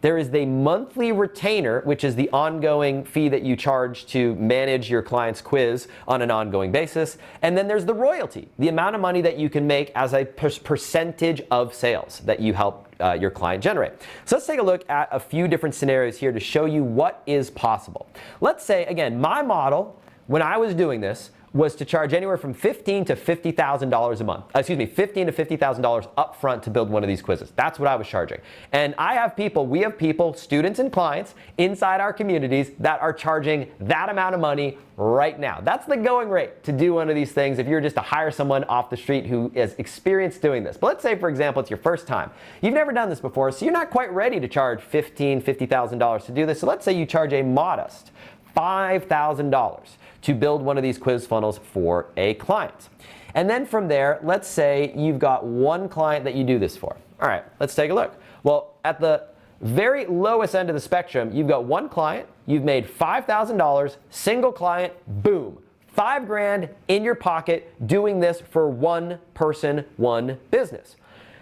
There is the monthly retainer, which is the ongoing fee that you charge to manage your client's quiz on an ongoing basis. And then there's the royalty, the amount of money that you can make as a percentage of sales that you help your client generate. So let's take a look at a few different scenarios here to show you what is possible. Let's say, again, my model, when I was doing this, was to charge anywhere from $15,000 to $50,000 a month. $15,000 to $50,000 up front to build one of these quizzes. That's what I was charging. And we have people, students and clients inside our communities that are charging that amount of money right now. That's the going rate to do one of these things if you're just to hire someone off the street who is experienced doing this. But let's say, for example, it's your first time. You've never done this before, so you're not quite ready to charge $15,000, $50,000 to do this. So let's say you charge a modest $5,000 to build one of these quiz funnels for a client. And then from there, let's say you've got one client that you do this for. All right, let's take a look. Well, at the very lowest end of the spectrum, you've got one client, you've made $5,000, single client, boom, $5,000 in your pocket doing this for one person, one business.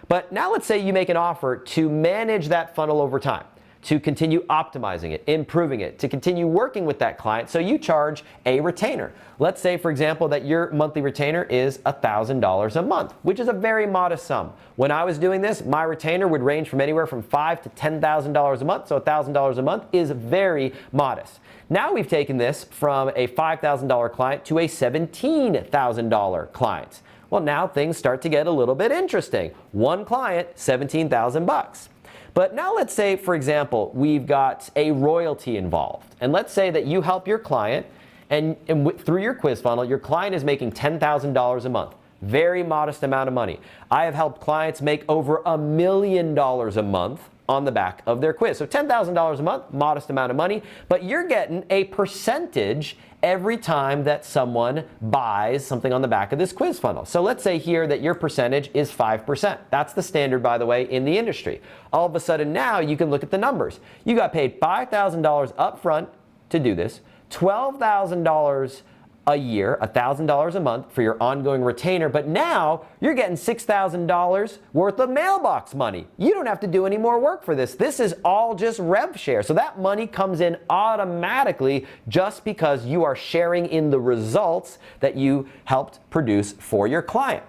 But now let's say you make an offer to manage that funnel over time, to continue optimizing it, improving it, to continue working with that client. So you charge a retainer. Let's say, for example, that your monthly retainer is $1,000 a month, which is a very modest sum. When I was doing this, my retainer would range from anywhere from $5,000 to $10,000 a month, so $1,000 a month is very modest. Now we've taken this from a $5,000 client to a $17,000 client. Well, now things start to get a little bit interesting. One client, $17,000. But now let's say, for example, we've got a royalty involved. And let's say that you help your client, and through your quiz funnel, your client is making $10,000 a month. Very modest amount of money. I have helped clients make over $1 million a month on the back of their quiz. So $10,000 a month, modest amount of money, but you're getting a percentage every time that someone buys something on the back of this quiz funnel. So let's say here that your percentage is 5%. That's the standard, by the way, in the industry. All of a sudden now you can look at the numbers. You got paid $5,000 up front to do this, $12,000 a year, $1,000 a month for your ongoing retainer, but now you're getting $6,000 worth of mailbox money. You don't have to do any more work for this. This is all just rev share. So that money comes in automatically just because you are sharing in the results that you helped produce for your client.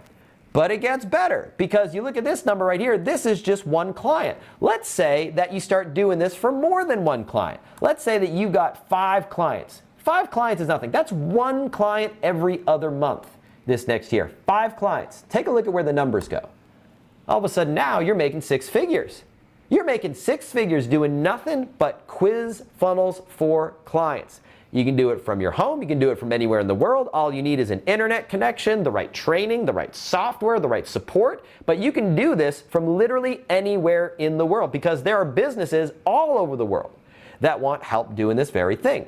But it gets better because you look at this number right here, this is just one client. Let's say that you start doing this for more than one client. Let's say that you got 5 clients. 5 clients is nothing. That's one client every other month this next year. 5 clients. Take a look at where the numbers go. All of a sudden now you're making 6 figures. You're making 6 figures doing nothing but quiz funnels for clients. You can do it from your home. You can do it from anywhere in the world. All you need is an internet connection, the right training, the right software, the right support. But you can do this from literally anywhere in the world because there are businesses all over the world that want help doing this very thing.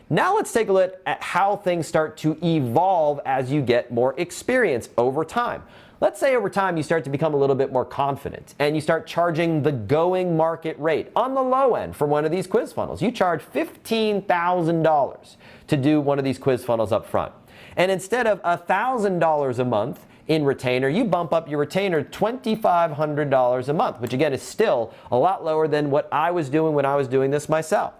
Now let's take a look at how things start to evolve as you get more experience over time. Let's say over time you start to become a little bit more confident and you start charging the going market rate on the low end for one of these quiz funnels. You charge $15,000 to do one of these quiz funnels up front. And instead of $1,000 a month in retainer, you bump up your retainer $2,500 a month, which again is still a lot lower than what I was doing when I was doing this myself.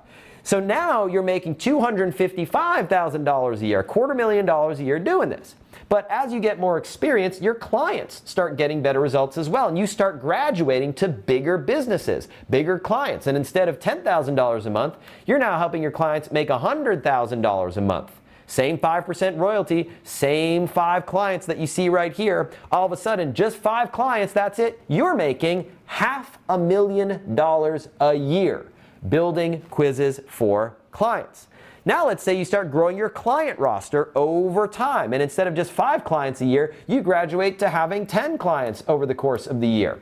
So now you're making $255,000 a year, $250,000 a year doing this. But as you get more experience, your clients start getting better results as well. And you start graduating to bigger businesses, bigger clients. And instead of $10,000 a month, you're now helping your clients make $100,000 a month. Same 5% royalty, same 5 clients that you see right here. All of a sudden, just 5 clients, that's it. You're making $500,000 a year building quizzes for clients. Now let's say you start growing your client roster over time, and instead of just 5 clients a year, you graduate to having 10 clients over the course of the year.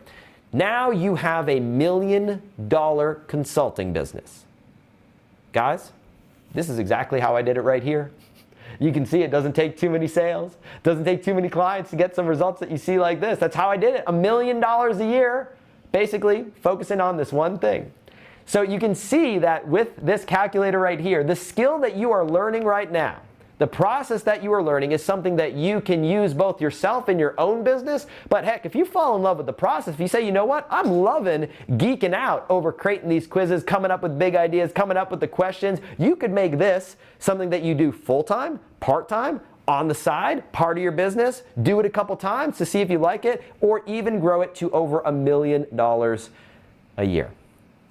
Now you have a $1 million consulting business. Guys, this is exactly how I did it right here. You can see it doesn't take too many sales, doesn't take too many clients to get some results that you see like this. That's how I did it, $1 million a year, basically focusing on this one thing. So you can see that with this calculator right here, the skill that you are learning right now, the process that you are learning is something that you can use both yourself in your own business, but heck, if you fall in love with the process, if you say, you know what, I'm loving geeking out over creating these quizzes, coming up with big ideas, coming up with the questions, you could make this something that you do full-time, part-time, on the side, part of your business, do it a couple times to see if you like it, or even grow it to over $1 million a year.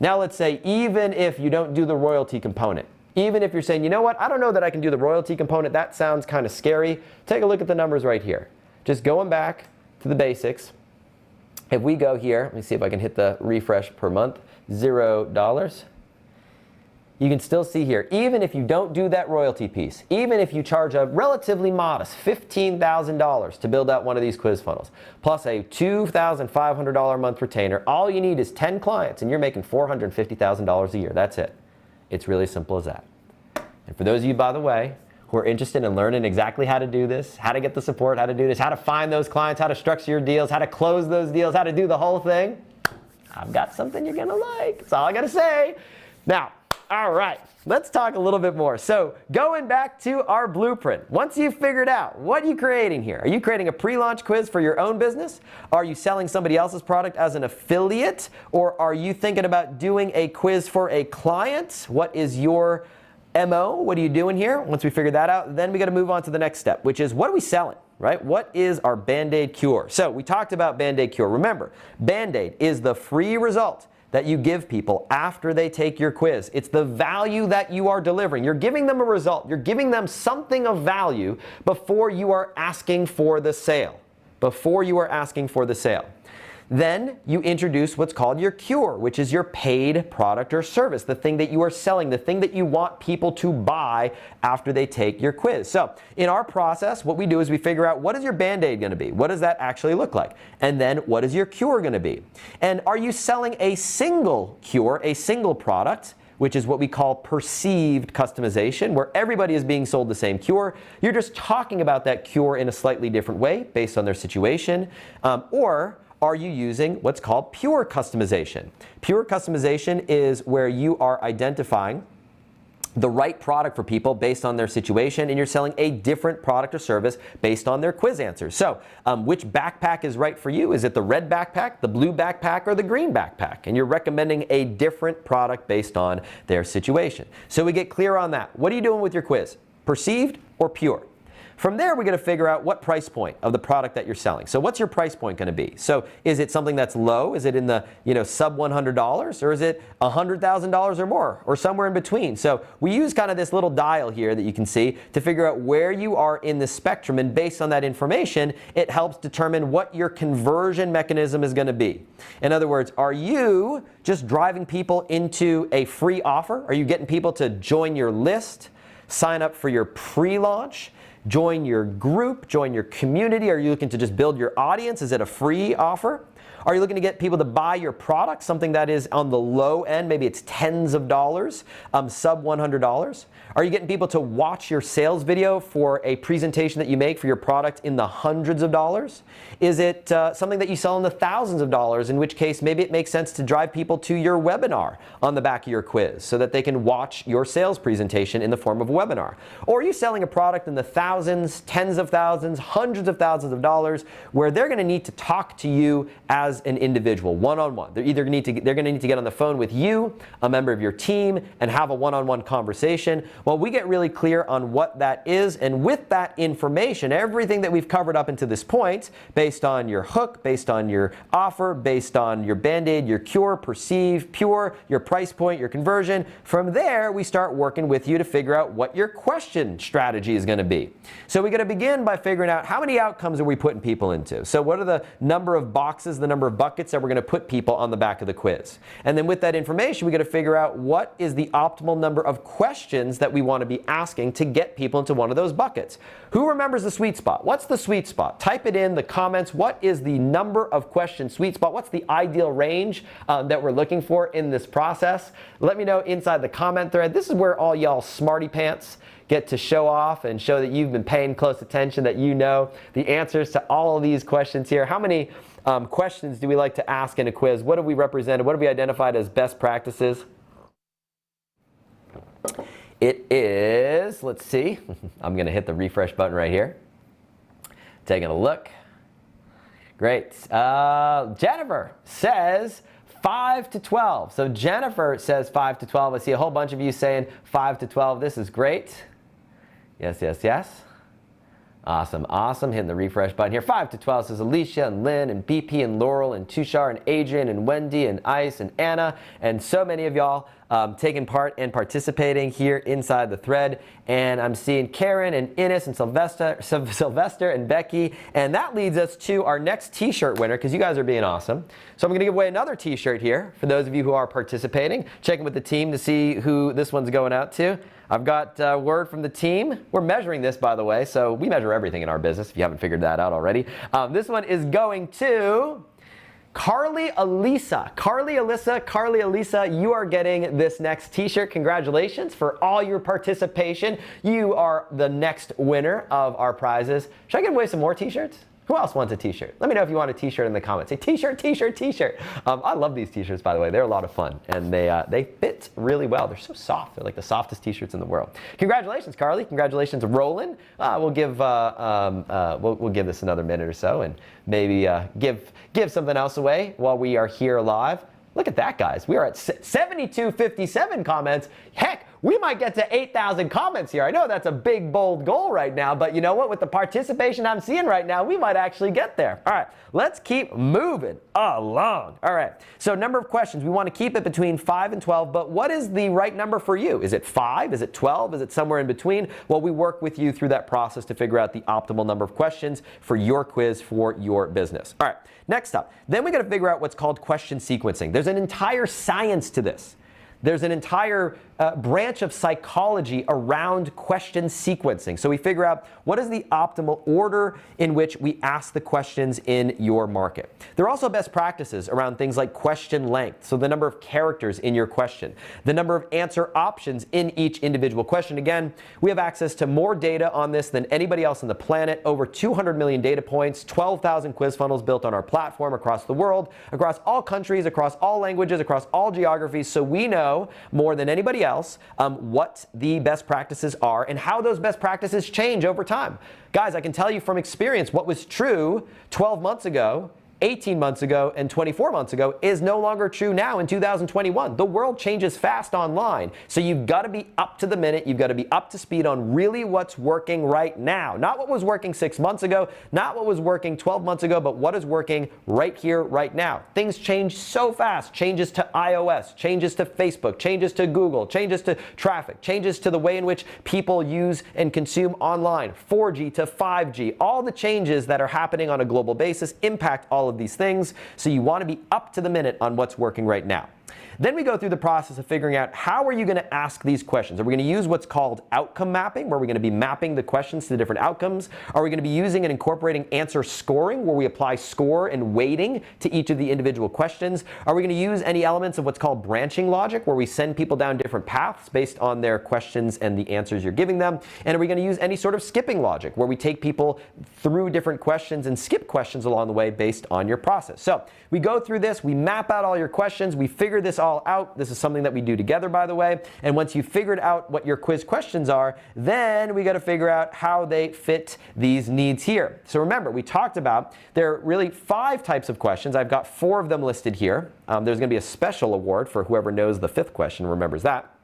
Now let's say even if you don't do the royalty component, Even if you're saying, you know what, I don't know that I can do the royalty component. That sounds kind of scary. Take a look at the numbers right here. Just going back to the basics. If we go here, let me see if I can hit the refresh per month, $0. You can still see here, even if you don't do that royalty piece, even if you charge a relatively modest $15,000 to build out one of these quiz funnels, plus a $2,500 a month retainer, all you need is 10 clients and you're making $450,000 a year. That's it. It's really simple as that. And for those of you, by the way, who are interested in learning exactly how to do this, how to get the support, how to do this, how to find those clients, how to structure your deals, how to close those deals, how to do the whole thing, I've got something you're gonna like. That's all I gotta say. Now, all right, let's talk a little bit more. So going back to our blueprint, once you've figured out what you're creating here, are you creating a pre-launch quiz for your own business? Are you selling somebody else's product as an affiliate? Or are you thinking about doing a quiz for a client? What is your MO? What are you doing here? Once we figure that out, then we got to move on to the next step, which is what are we selling, right? What is our Band-Aid cure? So we talked about Band-Aid cure. Remember, Band-Aid is the free result that you give people after they take your quiz. It's the value that you are delivering. You're giving them a result. You're giving them something of value before you are asking for the sale. Before you are asking for the sale. Then you introduce what's called your cure, which is your paid product or service, the thing that you are selling, the thing that you want people to buy after they take your quiz. So in our process, what we do is we figure out what is your Band-Aid going to be? What does that actually look like? And then what is your cure going to be? And are you selling a single cure, a single product, which is what we call perceived customization, where everybody is being sold the same cure. You're just talking about that cure in a slightly different way based on their situation. Or are you using what's called pure customization? Pure customization is where you are identifying the right product for people based on their situation, and you're selling a different product or service based on their quiz answers. So which backpack is right for you? Is it the red backpack, the blue backpack, or the green backpack? And you're recommending a different product based on their situation. So we get clear on that. What are you doing with your quiz? Perceived or pure? From there, we got to figure out what price point of the product that you're selling. So what's your price point going to be? So is it something that's low? Is it in the sub $100? Or is it $100,000 or more? Or somewhere in between? So we use kind of this little dial here that you can see to figure out where you are in the spectrum. And based on that information, it helps determine what your conversion mechanism is going to be. In other words, are you just driving people into a free offer? Are you getting people to join your list, sign up for your pre-launch, join your group, join your community? Are you looking to just build your audience? Is it a free offer? Are you looking to get people to buy your product, something that is on the low end, maybe it's tens of dollars, sub $100? Are you getting people to watch your sales video for a presentation that you make for your product in the hundreds of dollars? Is it something that you sell in the thousands of dollars, in which case maybe it makes sense to drive people to your webinar on the back of your quiz so that they can watch your sales presentation in the form of a webinar? Or are you selling a product in the thousands, tens of thousands, hundreds of thousands of dollars where they're going to need to talk to you as an individual, one-on-one? They're going to need to get on the phone with you, a member of your team, and have a one-on-one conversation. Well, we get really clear on what that is, and with that information, everything that we've covered up until this point, based on your hook, based on your offer, based on your Band-Aid, your cure, perceive, pure, your price point, your conversion, from there we start working with you to figure out what your question strategy is going to be. So we got to begin by figuring out how many outcomes are we putting people into. So what are the number of boxes, the number of buckets that we're going to put people on the back of the quiz? And then with that information, we got to figure out what is the optimal number of questions that we want to be asking to get people into one of those buckets. Who remembers the sweet spot? What's the sweet spot? Type it in the comments. What is the number of question sweet spot? What's the ideal range that we're looking for in this process? Let me know inside the comment thread. This is where all y'all smarty pants get to show off and show that you've been paying close attention, that you know the answers to all of these questions here. How many questions do we like to ask in a quiz? What have we represented? What have we identified as best practices? It is, let's see, I'm going to hit the refresh button right here. Taking a look. Great. Jennifer says 5 to 12. So Jennifer says 5 to 12. I see a whole bunch of you saying 5 to 12. This is great. Yes, yes, yes. Awesome, awesome. Hitting the refresh button here. 5 to 12 says Alicia and Lynn and BP and Laurel and Tushar and Adrian and Wendy and Ice and Anna and so many of y'all. taking part and participating here inside the thread. And I'm seeing Karen and Ines and Sylvester and Becky. And that leads us to our next t-shirt winner, because you guys are being awesome. So I'm going to give away another t-shirt here for those of you who are participating. Checking with the team to see who this one's going out to. I've got word from the team. We're measuring this, by the way, so we measure everything in our business, if you haven't figured that out already. This one is going to Carly Elisa. Carly Elisa, you are getting this next t-shirt. Congratulations for all your participation. You are the next winner of our prizes. Should I give away some more t-shirts? Who else wants a t-shirt? Let me know if you want a t-shirt in the comments. Say t-shirt, t-shirt, t-shirt. I love these t-shirts, by the way. They're a lot of fun, and they fit really well. They're so soft. They're like the softest t-shirts in the world. Congratulations, Carly. Congratulations, Roland. We'll give this another minute or so, and maybe give something else away while we are here live. Look at that, guys. We are at 7257 comments. Heck, we might get to 8,000 comments here. I know that's a big, bold goal right now, but you know what? With the participation I'm seeing right now, we might actually get there. All right, let's keep moving along. All right, so number of questions. We want to keep it between 5 and 12, but what is the right number for you? Is it 5? Is it 12? Is it somewhere in between? Well, we work with you through that process to figure out the optimal number of questions for your quiz for your business. All right, next up, then we got to figure out what's called question sequencing. There's an entire science to this. There's an entire branch of psychology around question sequencing. So we figure out what is the optimal order in which we ask the questions in your market. There are also best practices around things like question length, so the number of characters in your question, the number of answer options in each individual question. Again, we have access to more data on this than anybody else on the planet, over 200 million data points, 12,000 quiz funnels built on our platform across the world, across all countries, across all languages, across all geographies, so we know more than anybody else what the best practices are and how those best practices change over time. Guys, I can tell you from experience what was true 12 months ago, 18 months ago, and 24 months ago is no longer true now in 2021. The world changes fast online, so you've got to be up to the minute. You've got to be up to speed on really what's working right now. Not what was working 6 months ago, not what was working 12 months ago, but what is working right here, right now. Things change so fast. Changes to iOS, changes to Facebook, changes to Google, changes to traffic, changes to the way in which people use and consume online, 4G to 5G. All the changes that are happening on a global basis impact all of these things, so you want to be up to the minute on what's working right now. Then we go through the process of figuring out how are you going to ask these questions. Are we going to use what's called outcome mapping, where we're going to be mapping the questions to the different outcomes? Are we going to be using and incorporating answer scoring, where we apply score and weighting to each of the individual questions? Are we going to use any elements of what's called branching logic, where we send people down different paths based on their questions and the answers you're giving them? And are we going to use any sort of skipping logic, where we take people through different questions and skip questions along the way based on your process? So we go through this, we map out all your questions, we figure this all out. This is something that we do together, by the way. And once you've figured out what your quiz questions are, then we got to figure out how they fit these needs here. So remember, we talked about there are really 5 types of questions. I've got 4 of them listed here. There's going to be a special award for whoever knows the 5th question and remembers that.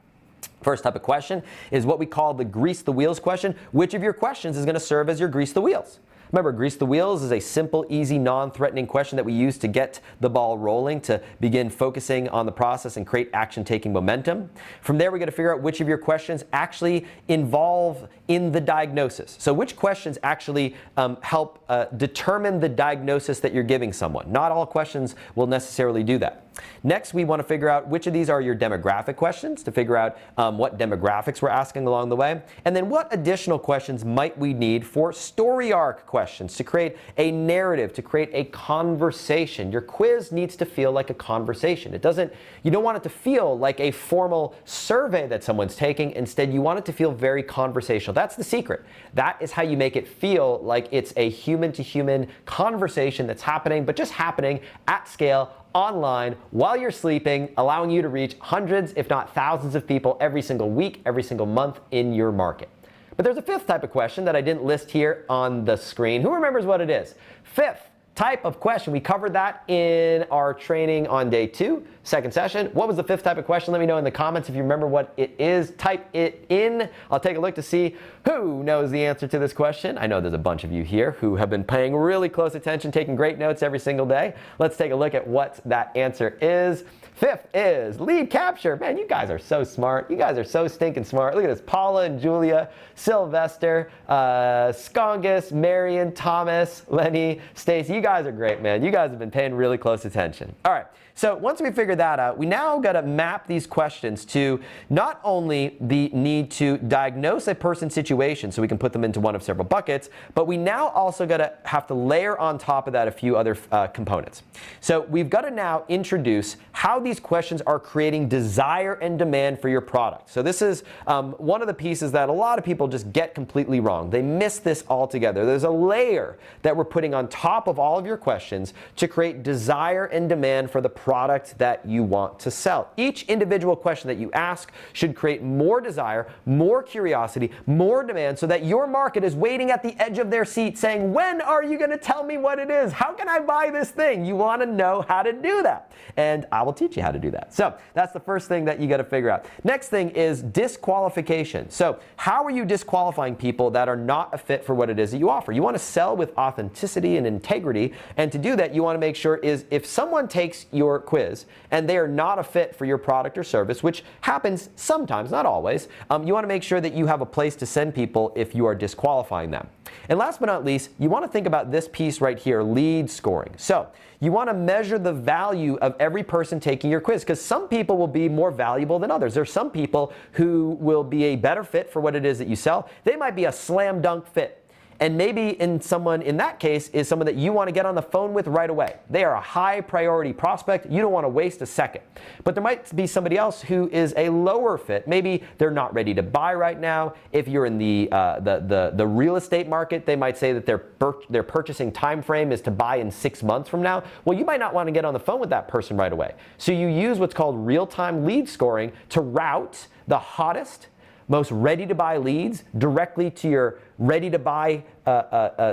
First type of question is what we call the grease the wheels question. Which of your questions is going to serve as your grease the wheels? Remember, grease the wheels is a simple, easy, non-threatening question that we use to get the ball rolling, to begin focusing on the process and create action-taking momentum. From there, we got to figure out which of your questions actually involve in the diagnosis. So which questions actually help determine the diagnosis that you're giving someone. Not all questions will necessarily do that. Next, we want to figure out which of these are your demographic questions, to figure out what demographics we're asking along the way. And then what additional questions might we need for story arc questions, to create a narrative, to create a conversation. Your quiz needs to feel like a conversation. You don't want it to feel like a formal survey that someone's taking. Instead, you want it to feel very conversational. That's the secret. That is how you make it feel like it's a human-to-human conversation that's happening, but just happening at scale, online, while you're sleeping, allowing you to reach hundreds, if not thousands of people every single week, every single month in your market. But there's a 5th type of question that I didn't list here on the screen. Who remembers what it is? 5th type of question. We covered that in our training on day 2. second session. What was the fifth type of question? Let me know in the comments if you remember what it is. Type it in. I'll take a look to see who knows the answer to this question. I know there's a bunch of you here who have been paying really close attention, taking great notes every single day. Let's take a look at what that answer is. Fifth is lead capture. Man, you guys are so smart. You guys are so stinking smart. Look at this. Paula and Julia, Sylvester, Scongus, Marion, Thomas, Lenny, Stacy. You guys are great, man. You guys have been paying really close attention. All right. So once we figure that out, we now got to map these questions to not only the need to diagnose a person's situation so we can put them into one of several buckets, but we now also got to have to layer on top of that a few other components. So we've got to now introduce how these questions are creating desire and demand for your product. So this is one of the pieces that a lot of people just get completely wrong. They miss this altogether. There's a layer that we're putting on top of all of your questions to create desire and demand for the product that you want to sell. Each individual question that you ask should create more desire, more curiosity, more demand so that your market is waiting at the edge of their seat saying, when are you going to tell me what it is? How can I buy this thing? You want to know how to do that. And I will teach you how to do that. So that's the first thing that you got to figure out. Next thing is disqualification. So how are you disqualifying people that are not a fit for what it is that you offer? You want to sell with authenticity and integrity. And to do that, you want to make sure is if someone takes your quiz and they are not a fit for your product or service, which happens sometimes, not always, you want to make sure that you have a place to send people if you are disqualifying them. And last but not least, you want to think about this piece right here, lead scoring. So you want to measure the value of every person taking your quiz because some people will be more valuable than others. There's some people who will be a better fit for what it is that you sell. They might be a slam dunk fit. And maybe someone in that case is someone that you want to get on the phone with right away. They are a high priority prospect. You don't want to waste a second. But there might be somebody else who is a lower fit. Maybe they're not ready to buy right now. If you're in the real estate market, they might say that their purchasing time frame is to buy in 6 months from now. Well, you might not want to get on the phone with that person right away. So you use what's called real-time lead scoring to route the hottest, most ready-to-buy leads directly to your ready-to-buy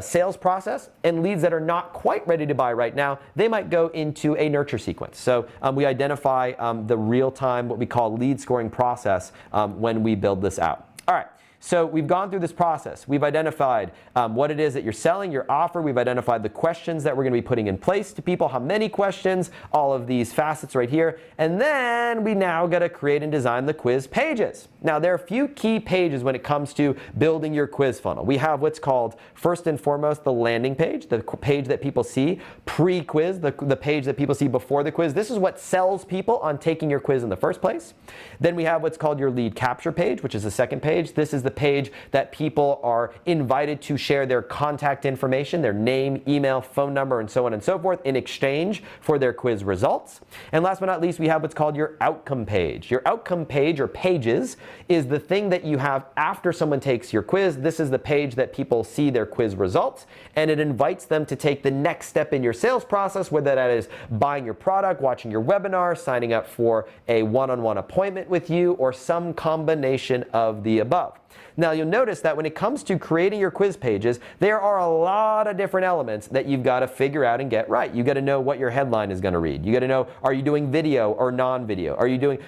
sales process, and leads that are not quite ready to buy right now, they might go into a nurture sequence. So we identify the real-time, what we call lead scoring process when we build this out. All right. So we've gone through this process. We've identified what it is that you're selling, your offer. We've identified the questions that we're going to be putting in place to people, how many questions, all of these facets right here. And then we now got to create and design the quiz pages. Now, there are a few key pages when it comes to building your quiz funnel. We have what's called, first and foremost, the landing page, the page that people see pre-quiz, the page that people see before the quiz. This is what sells people on taking your quiz in the first place. Then we have what's called your lead capture page, which is the second page. This is the page that people are invited to share their contact information, their name, email, phone number, and so on and so forth in exchange for their quiz results. And last but not least, we have what's called your outcome page. Your outcome page or pages is the thing that you have after someone takes your quiz. This is the page that people see their quiz results, and it invites them to take the next step in your sales process, whether that is buying your product, watching your webinar, signing up for a one-on-one appointment with you, or some combination of the above. Now, you'll notice that when it comes to creating your quiz pages, there are a lot of different elements that you've got to figure out and get right. You got to know what your headline is going to read. You got to know, are you doing video or non-video?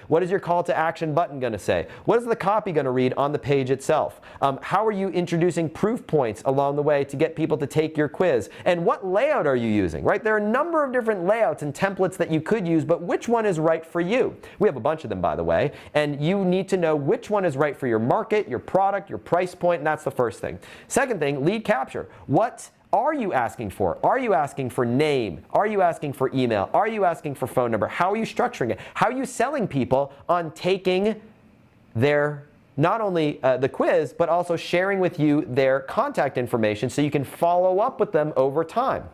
What is your call to action button going to say? What is the copy going to read on the page itself? How are you introducing proof points along the way to get people to take your quiz? And what layout are you using, right? There are a number of different layouts and templates that you could use, but which one is right for you? We have a bunch of them, by the way, and you need to know which one is right for your market, your product, your price point, and that's the first thing. Second thing, lead capture. What are you asking for? Are you asking for name? Are you asking for email? Are you asking for phone number? How are you structuring it? How are you selling people on taking their not only the quiz, but also sharing with you their contact information so you can follow up with them over time?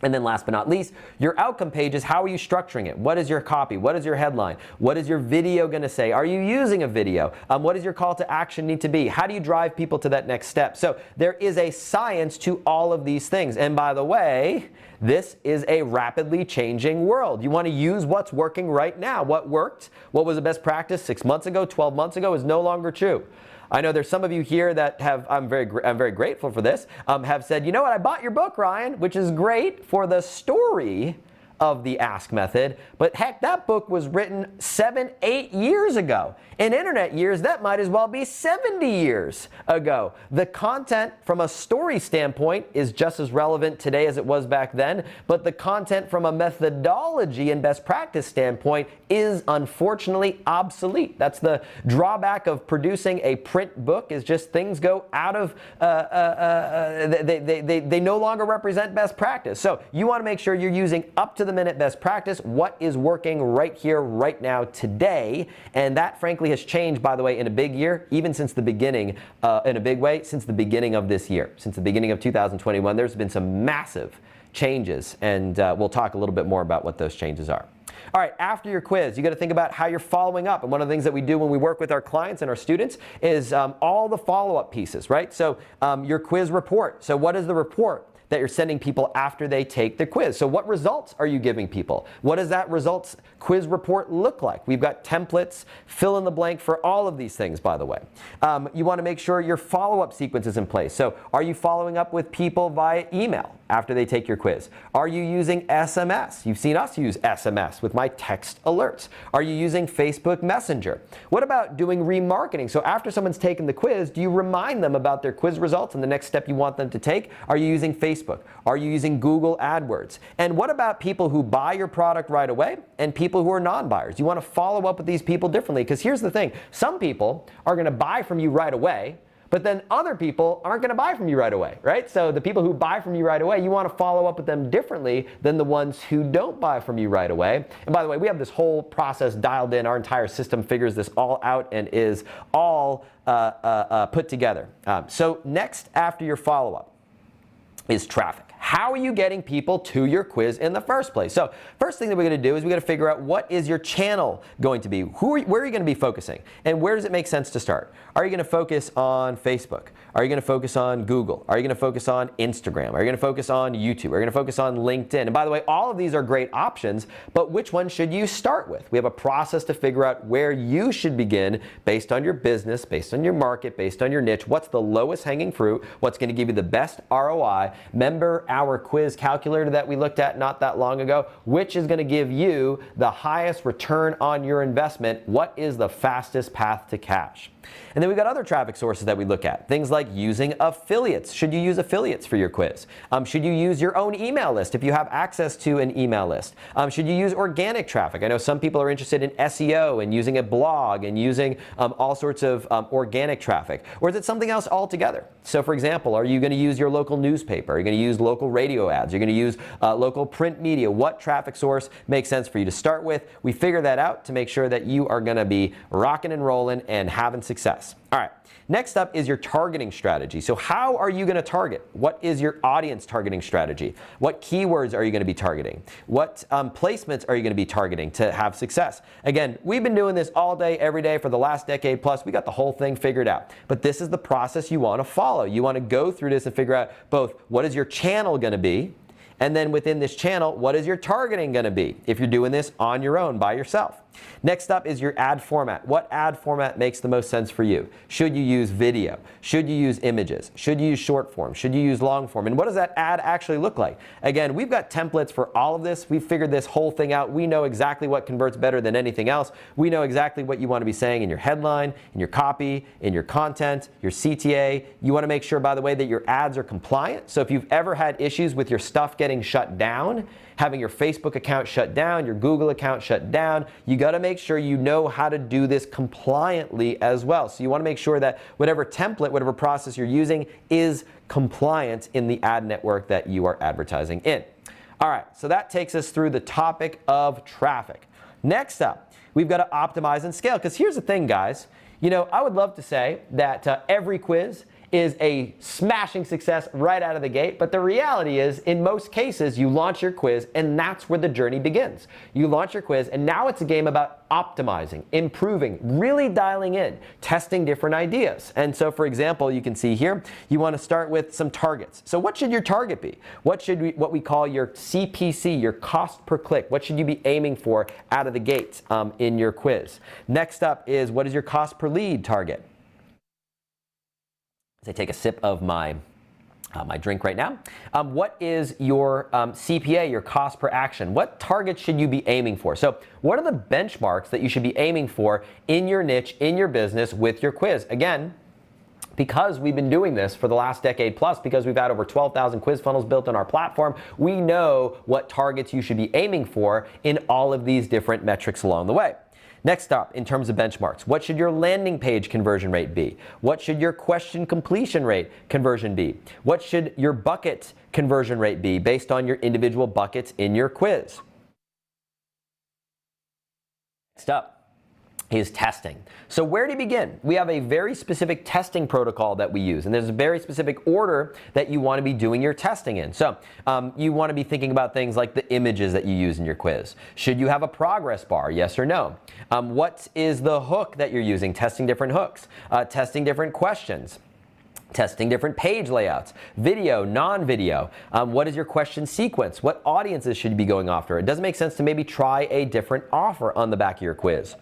And then last but not least, your outcome page is how are you structuring it? What is your copy? What is your headline? What is your video going to say? Are you using a video? What does your call to action need to be? How do you drive people to that next step? So there is a science to all of these things. And by the way, this is a rapidly changing world. You want to use what's working right now. What worked, what was the best practice 6 months ago, 12 months ago is no longer true. I know there's some of you here that have, I'm very grateful for this, have said, you know what, I bought your book, Ryan, which is great for the story of the ask method, but heck, that book was written 7, 8 years ago. In internet years, that might as well be 70 years ago. The content from a story standpoint is just as relevant today as it was back then, but the content from a methodology and best practice standpoint is unfortunately obsolete. That's the drawback of producing a print book, is just things go out of, they no longer represent best practice. So you want to make sure you're using up-to-the-minute best practice, what is working right here, right now, today. And that, frankly, has changed, by the way, in a big year, even since the beginning, in a big way, since the beginning of this year. Since the beginning of 2021, there's been some massive changes, and we'll talk a little bit more about what those changes are. All right, after your quiz, you got to think about how you're following up. And one of the things that we do when we work with our clients and our students is all the follow-up pieces, right? So your quiz report. So what is the report that you're sending people after they take the quiz? So what results are you giving people? What does that results quiz report look like? We've got templates, fill in the blank for all of these things, by the way. You want to make sure your follow-up sequence is in place. So are you following up with people via email after they take your quiz? Are you using SMS? You've seen us use SMS with my text alerts. Are you using Facebook Messenger? What about doing remarketing? So after someone's taken the quiz, do you remind them about their quiz results and the next step you want them to take? Are you using Facebook? Are you using Google AdWords? And what about people who buy your product right away and people who are non-buyers? You want to follow up with these people differently, because here's the thing. Some people are going to buy from you right away, but then other people aren't going to buy from you right away, right? So the people who buy from you right away, you want to follow up with them differently than the ones who don't buy from you right away. And by the way, we have this whole process dialed in. Our entire system figures this all out and is all put together. So next after your follow-up is traffic. How are you getting people to your quiz in the first place? So first thing that we're going to do is we're going to figure out what is your channel going to be. Where are you going to be focusing? And where does it make sense to start? Are you going to focus on Facebook? Are you going to focus on Google? Are you going to focus on Instagram? Are you going to focus on YouTube? Are you going to focus on LinkedIn? And by the way, all of these are great options, but which one should you start with? We have a process to figure out where you should begin based on your business, based on your market, based on your niche. What's the lowest hanging fruit? What's going to give you the best ROI? Remember our quiz calculator that we looked at not that long ago? Which is going to give you the highest return on your investment? What is the fastest path to cash? And then we've got other traffic sources that we look at. Things like using affiliates. Should you use affiliates for your quiz? Should you use your own email list if you have access to an email list? Should you use organic traffic? I know some people are interested in SEO and using a blog and using all sorts of organic traffic. Or is it something else altogether? So for example, are you going to use your local newspaper? Are you going to use local radio ads? Are you going to use local print media? What traffic source makes sense for you to start with? We figure that out to make sure that you are going to be rocking and rolling and having success. All right. Next up is your targeting strategy. So how are you going to target? What is your audience targeting strategy? What keywords are you going to be targeting? What placements are you going to be targeting to have success? Again, we've been doing this all day, every day for the last decade plus. We got the whole thing figured out. But this is the process you want to follow. You want to go through this and figure out both what is your channel going to be, and then within this channel, what is your targeting going to be if you're doing this on your own by yourself? Next up is your ad format. What ad format makes the most sense for you? Should you use video? Should you use images? Should you use short form? Should you use long form? And what does that ad actually look like? Again, we've got templates for all of this. We've figured this whole thing out. We know exactly what converts better than anything else. We know exactly what you want to be saying in your headline, in your copy, in your content, your CTA. You want to make sure, by the way, that your ads are compliant. So if you've ever had issues with your stuff getting shut down, having your Facebook account shut down, your Google account shut down, you got to make sure you know how to do this compliantly as well. So you want to make sure that whatever template, whatever process you're using is compliant in the ad network that you are advertising in. All right, so that takes us through the topic of traffic. Next up, we've got to optimize and scale, because here's the thing, guys. You know, I would love to say that every quiz is a smashing success right out of the gate, but the reality is, in most cases, you launch your quiz and that's where the journey begins. You launch your quiz and now it's a game about optimizing, improving, really dialing in, testing different ideas. And so, for example, you can see here, you want to start with some targets. So what should your target be? What we call your CPC, your cost per click? What should you be aiming for out of the gate in your quiz? Next up is, what is your cost per lead target? As I take a sip of my my drink right now. What is your CPA, your cost per action? What targets should you be aiming for? So what are the benchmarks that you should be aiming for in your niche, in your business with your quiz? Again, because we've been doing this for the last decade plus, because we've had over 12,000 quiz funnels built on our platform, we know what targets you should be aiming for in all of these different metrics along the way. Next up, in terms of benchmarks, what should your landing page conversion rate be? What should your question completion rate conversion be? What should your bucket conversion rate be based on your individual buckets in your quiz? Next up is testing. So where do you begin? We have a very specific testing protocol that we use, and there's a very specific order that you want to be doing your testing in. So you want to be thinking about things like the images that you use in your quiz. Should you have a progress bar, yes or no? What is the hook that you're using? Testing different hooks, testing different questions, testing different page layouts, video, non-video. What is your question sequence? What audiences should you be going after? It doesn't make sense to maybe try a different offer on the back of your quiz.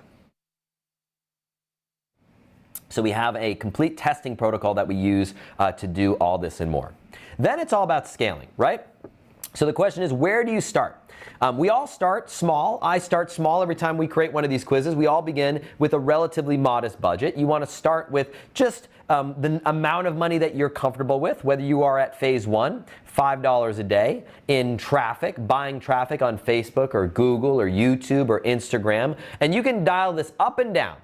So we have a complete testing protocol that we use to do all this and more. Then it's all about scaling, right? So the question is, where do you start? We all start small. I start small every time we create one of these quizzes. We all begin with a relatively modest budget. You want to start with just the amount of money that you're comfortable with, whether you are at phase one, $5 a day in traffic, buying traffic on Facebook or Google or YouTube or Instagram, and you can dial this up and down.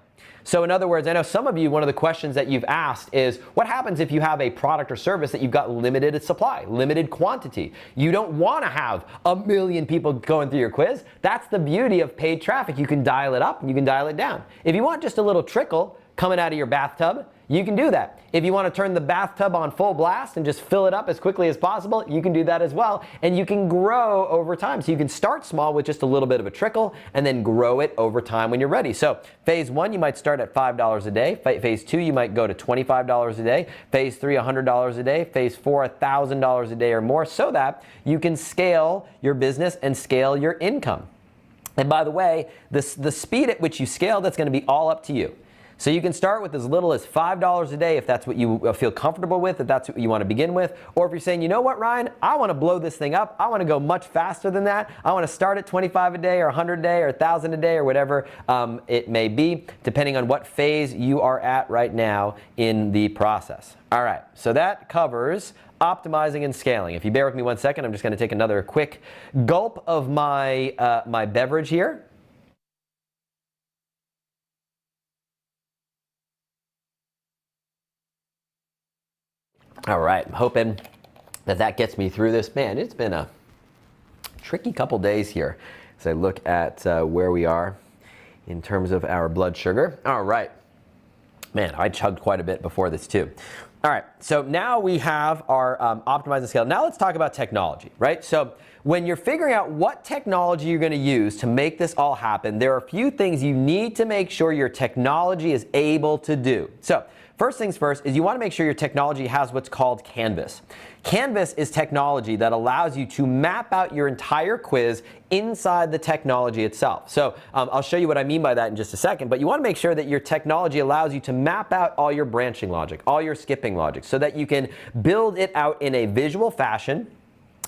So in other words, I know some of you, one of the questions that you've asked is, what happens if you have a product or service that you've got limited supply, limited quantity? You don't want to have 1 million people going through your quiz. That's the beauty of paid traffic. You can dial it up and you can dial it down. If you want just a little trickle coming out of your bathtub, you can do that. If you want to turn the bathtub on full blast and just fill it up as quickly as possible, you can do that as well. And you can grow over time. So you can start small with just a little bit of a trickle and then grow it over time when you're ready. So phase one, you might start at $5 a day. Phase two, you might go to $25 a day. Phase three, $100 a day. Phase four, $1,000 a day or more, so that you can scale your business and scale your income. And by the way, the speed at which you scale, that's going to be all up to you. So you can start with as little as $5 a day if that's what you feel comfortable with, if that's what you want to begin with. Or if you're saying, you know what, Ryan, I want to blow this thing up. I want to go much faster than that. I want to start at 25 a day or 100 a day or 1,000 a day or whatever it may be, depending on what phase you are at right now in the process. All right, so that covers optimizing and scaling. If you bear with me 1 second, I'm just going to take another quick gulp of my, my beverage here. All right, I'm hoping that gets me through this. Man, it's been a tricky couple days here as I look at where we are in terms of our blood sugar. All right. Man, I chugged quite a bit before this too. All right, so now we have our optimize and scale. Now let's talk about technology, right? So when you're figuring out what technology you're going to use to make this all happen, there are a few things you need to make sure your technology is able to do. So first things first is you want to make sure your technology has what's called Canvas. Canvas is technology that allows you to map out your entire quiz inside the technology itself. So I'll show you what I mean by that in just a second, but you want to make sure that your technology allows you to map out all your branching logic, all your skipping logic, so that you can build it out in a visual fashion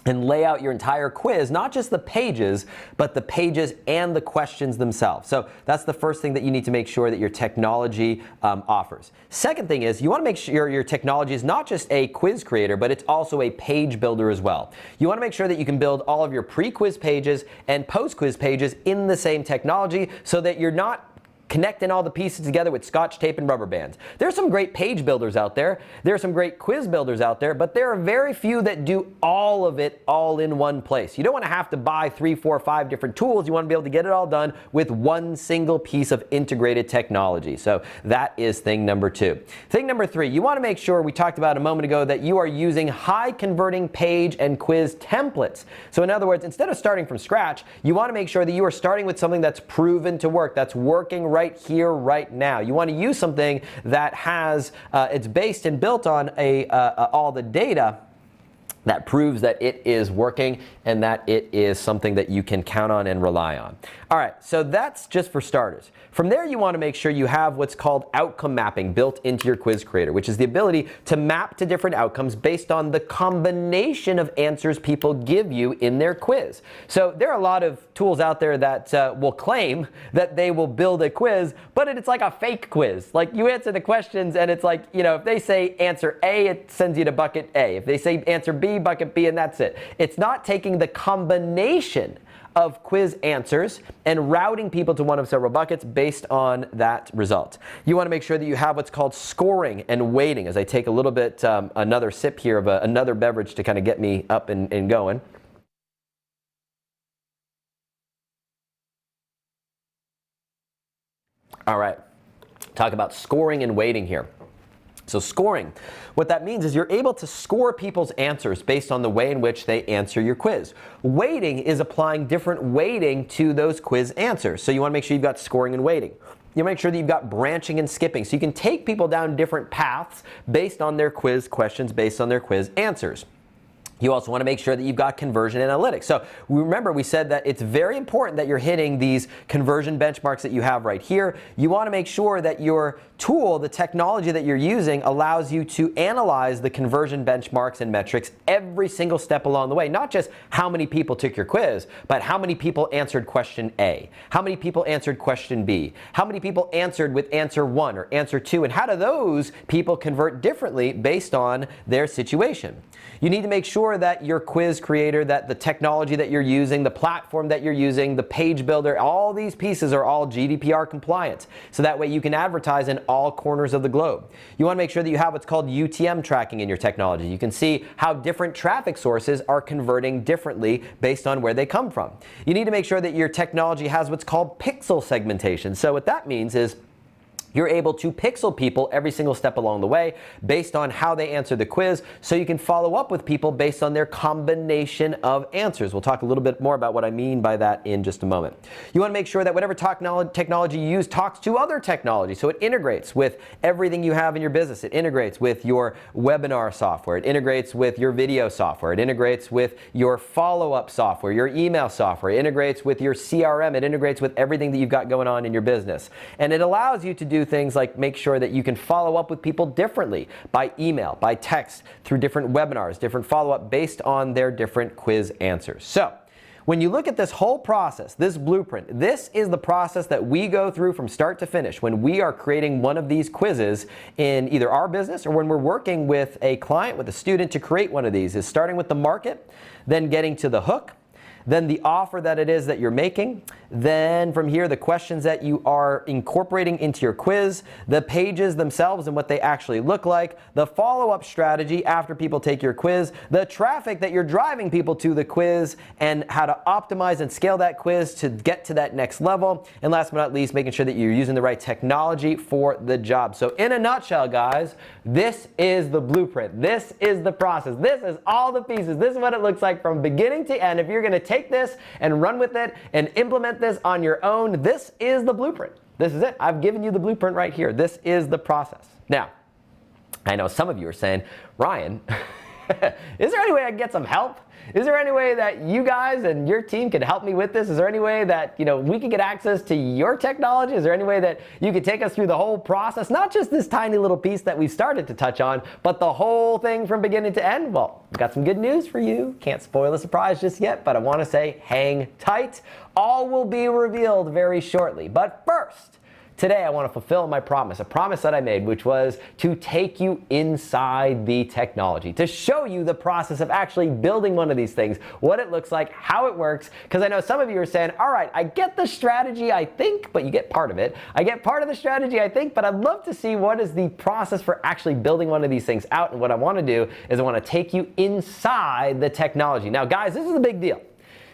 and lay out your entire quiz, not just the pages, but the pages and the questions themselves. So that's the first thing that you need to make sure that your technology offers. Second thing is you want to make sure your technology is not just a quiz creator, but it's also a page builder as well. You want to make sure that you can build all of your pre-quiz pages and post-quiz pages in the same technology so that you're not connecting all the pieces together with Scotch tape and rubber bands. There's some great page builders out there. There are some great quiz builders out there, but there are very few that do all of it all in one place. You don't want to have to buy 3, 4, 5 different tools. You want to be able to get it all done with one single piece of integrated technology. So that is thing number 2. Thing number 3, you want to make sure, we talked about a moment ago, that you are using high converting page and quiz templates. So in other words, instead of starting from scratch, you want to make sure that you are starting with something that's proven to work, that's working right here, right now. You want to use something that has, it's based and built on all the data that proves that it is working and that it is something that you can count on and rely on. All right, so that's just for starters. From there, you want to make sure you have what's called outcome mapping built into your quiz creator, which is the ability to map to different outcomes based on the combination of answers people give you in their quiz. So there are a lot of tools out there that will claim that they will build a quiz, but it's like a fake quiz. Like, you answer the questions and it's like, you know, if they say answer A, it sends you to bucket A. If they say answer B, bucket B, and that's it. It's not taking the combination of quiz answers and routing people to one of several buckets based on that result. You want to make sure that you have what's called scoring and weighting. As I take a little bit, another sip here of another beverage to kind of get me up and going. All right, talk about scoring and weighting here. So scoring, what that means is you're able to score people's answers based on the way in which they answer your quiz. Weighting is applying different weighting to those quiz answers. So you want to make sure you've got scoring and weighting. You make sure that you've got branching and skipping. So you can take people down different paths based on their quiz questions, based on their quiz answers. You also want to make sure that you've got conversion analytics. So remember, we said that it's very important that you're hitting these conversion benchmarks that you have right here. You want to make sure that your tool, the technology that you're using, allows you to analyze the conversion benchmarks and metrics every single step along the way. Not just how many people took your quiz, but how many people answered question A, how many people answered question B, how many people answered with answer 1 or answer 2, and how do those people convert differently based on their situation. You need to make sure that your quiz creator, that the technology that you're using, the platform that you're using, the page builder, all these pieces are all GDPR compliant. So that way you can advertise in all corners of the globe. You want to make sure that you have what's called UTM tracking in your technology. You can see how different traffic sources are converting differently based on where they come from. You need to make sure that your technology has what's called pixel segmentation. So what that means is you're able to pixel people every single step along the way based on how they answer the quiz, so you can follow up with people based on their combination of answers. We'll talk a little bit more about what I mean by that in just a moment. You want to make sure that whatever technology you use talks to other technology, so it integrates with everything you have in your business. It integrates with your webinar software. It integrates with your video software. It integrates with your follow-up software, your email software. It integrates with your CRM. It integrates with everything that you've got going on in your business. And it allows you to do things like make sure that you can follow up with people differently by email, by text, through different webinars, different follow-up based on their different quiz answers. So when you look at this whole process, this blueprint, this is the process that we go through from start to finish when we are creating one of these quizzes in either our business or when we're working with a client, with a student to create one of these, is starting with the market, then getting to the hook, then the offer that it is that you're making, then from here the questions that you are incorporating into your quiz, the pages themselves and what they actually look like, the follow-up strategy after people take your quiz, the traffic that you're driving people to the quiz, and how to optimize and scale that quiz to get to that next level, and last but not least, making sure that you're using the right technology for the job. So in a nutshell, guys, this is the blueprint. This is the process. This is all the pieces. This is what it looks like from beginning to end. If you're going to take this and run with it and implement this on your own, this is the blueprint. This is it. I've given you the blueprint right here. This is the process. Now, I know some of you are saying, Ryan, is there any way I can get some help? Is there any way that you guys and your team can help me with this? Is there any way that, we can get access to your technology? Is there any way that you could take us through the whole process? Not just this tiny little piece that we started to touch on, but the whole thing from beginning to end? Well, we've got some good news for you. Can't spoil the surprise just yet, but I want to say hang tight. All will be revealed very shortly. But first, today I want to fulfill my promise, a promise that I made, which was to take you inside the technology, to show you the process of actually building one of these things, what it looks like, how it works, because I know some of you are saying, all right, I get the strategy, I think, but you get part of it. I get part of the strategy, I think, but I'd love to see what is the process for actually building one of these things out, and what I want to do is I want to take you inside the technology. Now, guys, this is a big deal.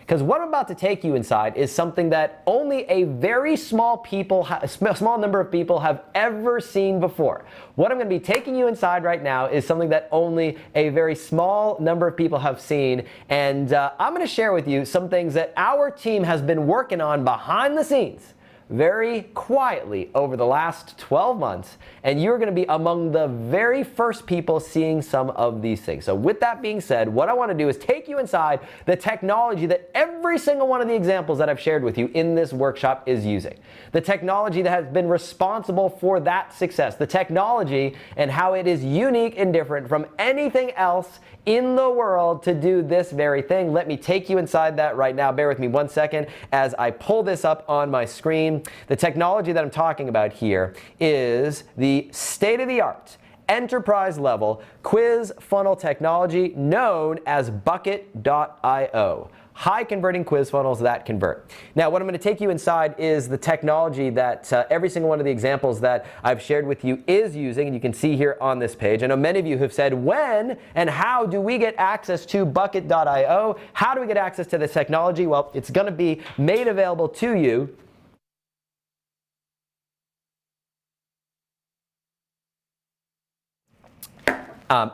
Because what I'm about to take you inside is something that only a very small number of people have ever seen before. What I'm going to be taking you inside right now is something that only a very small number of people have seen. And I'm going to share with you some things that our team has been working on behind the scenes very quietly over the last 12 months, and you're going to be among the very first people seeing some of these things. So with that being said, what I want to do is take you inside the technology that every single one of the examples that I've shared with you in this workshop is using. The technology that has been responsible for that success. The technology and how it is unique and different from anything else in the world to do this very thing. Let me take you inside that right now. Bear with me one second as I pull this up on my screen. The technology that I'm talking about here is the state-of-the-art enterprise level quiz funnel technology known as Bucket.io. High converting quiz funnels that convert. Now, what I'm going to take you inside is the technology that every single one of the examples that I've shared with you is using, and you can see here on this page. I know many of you have said, when and how do we get access to Bucket.io? How do we get access to this technology? Well, it's going to be made available to you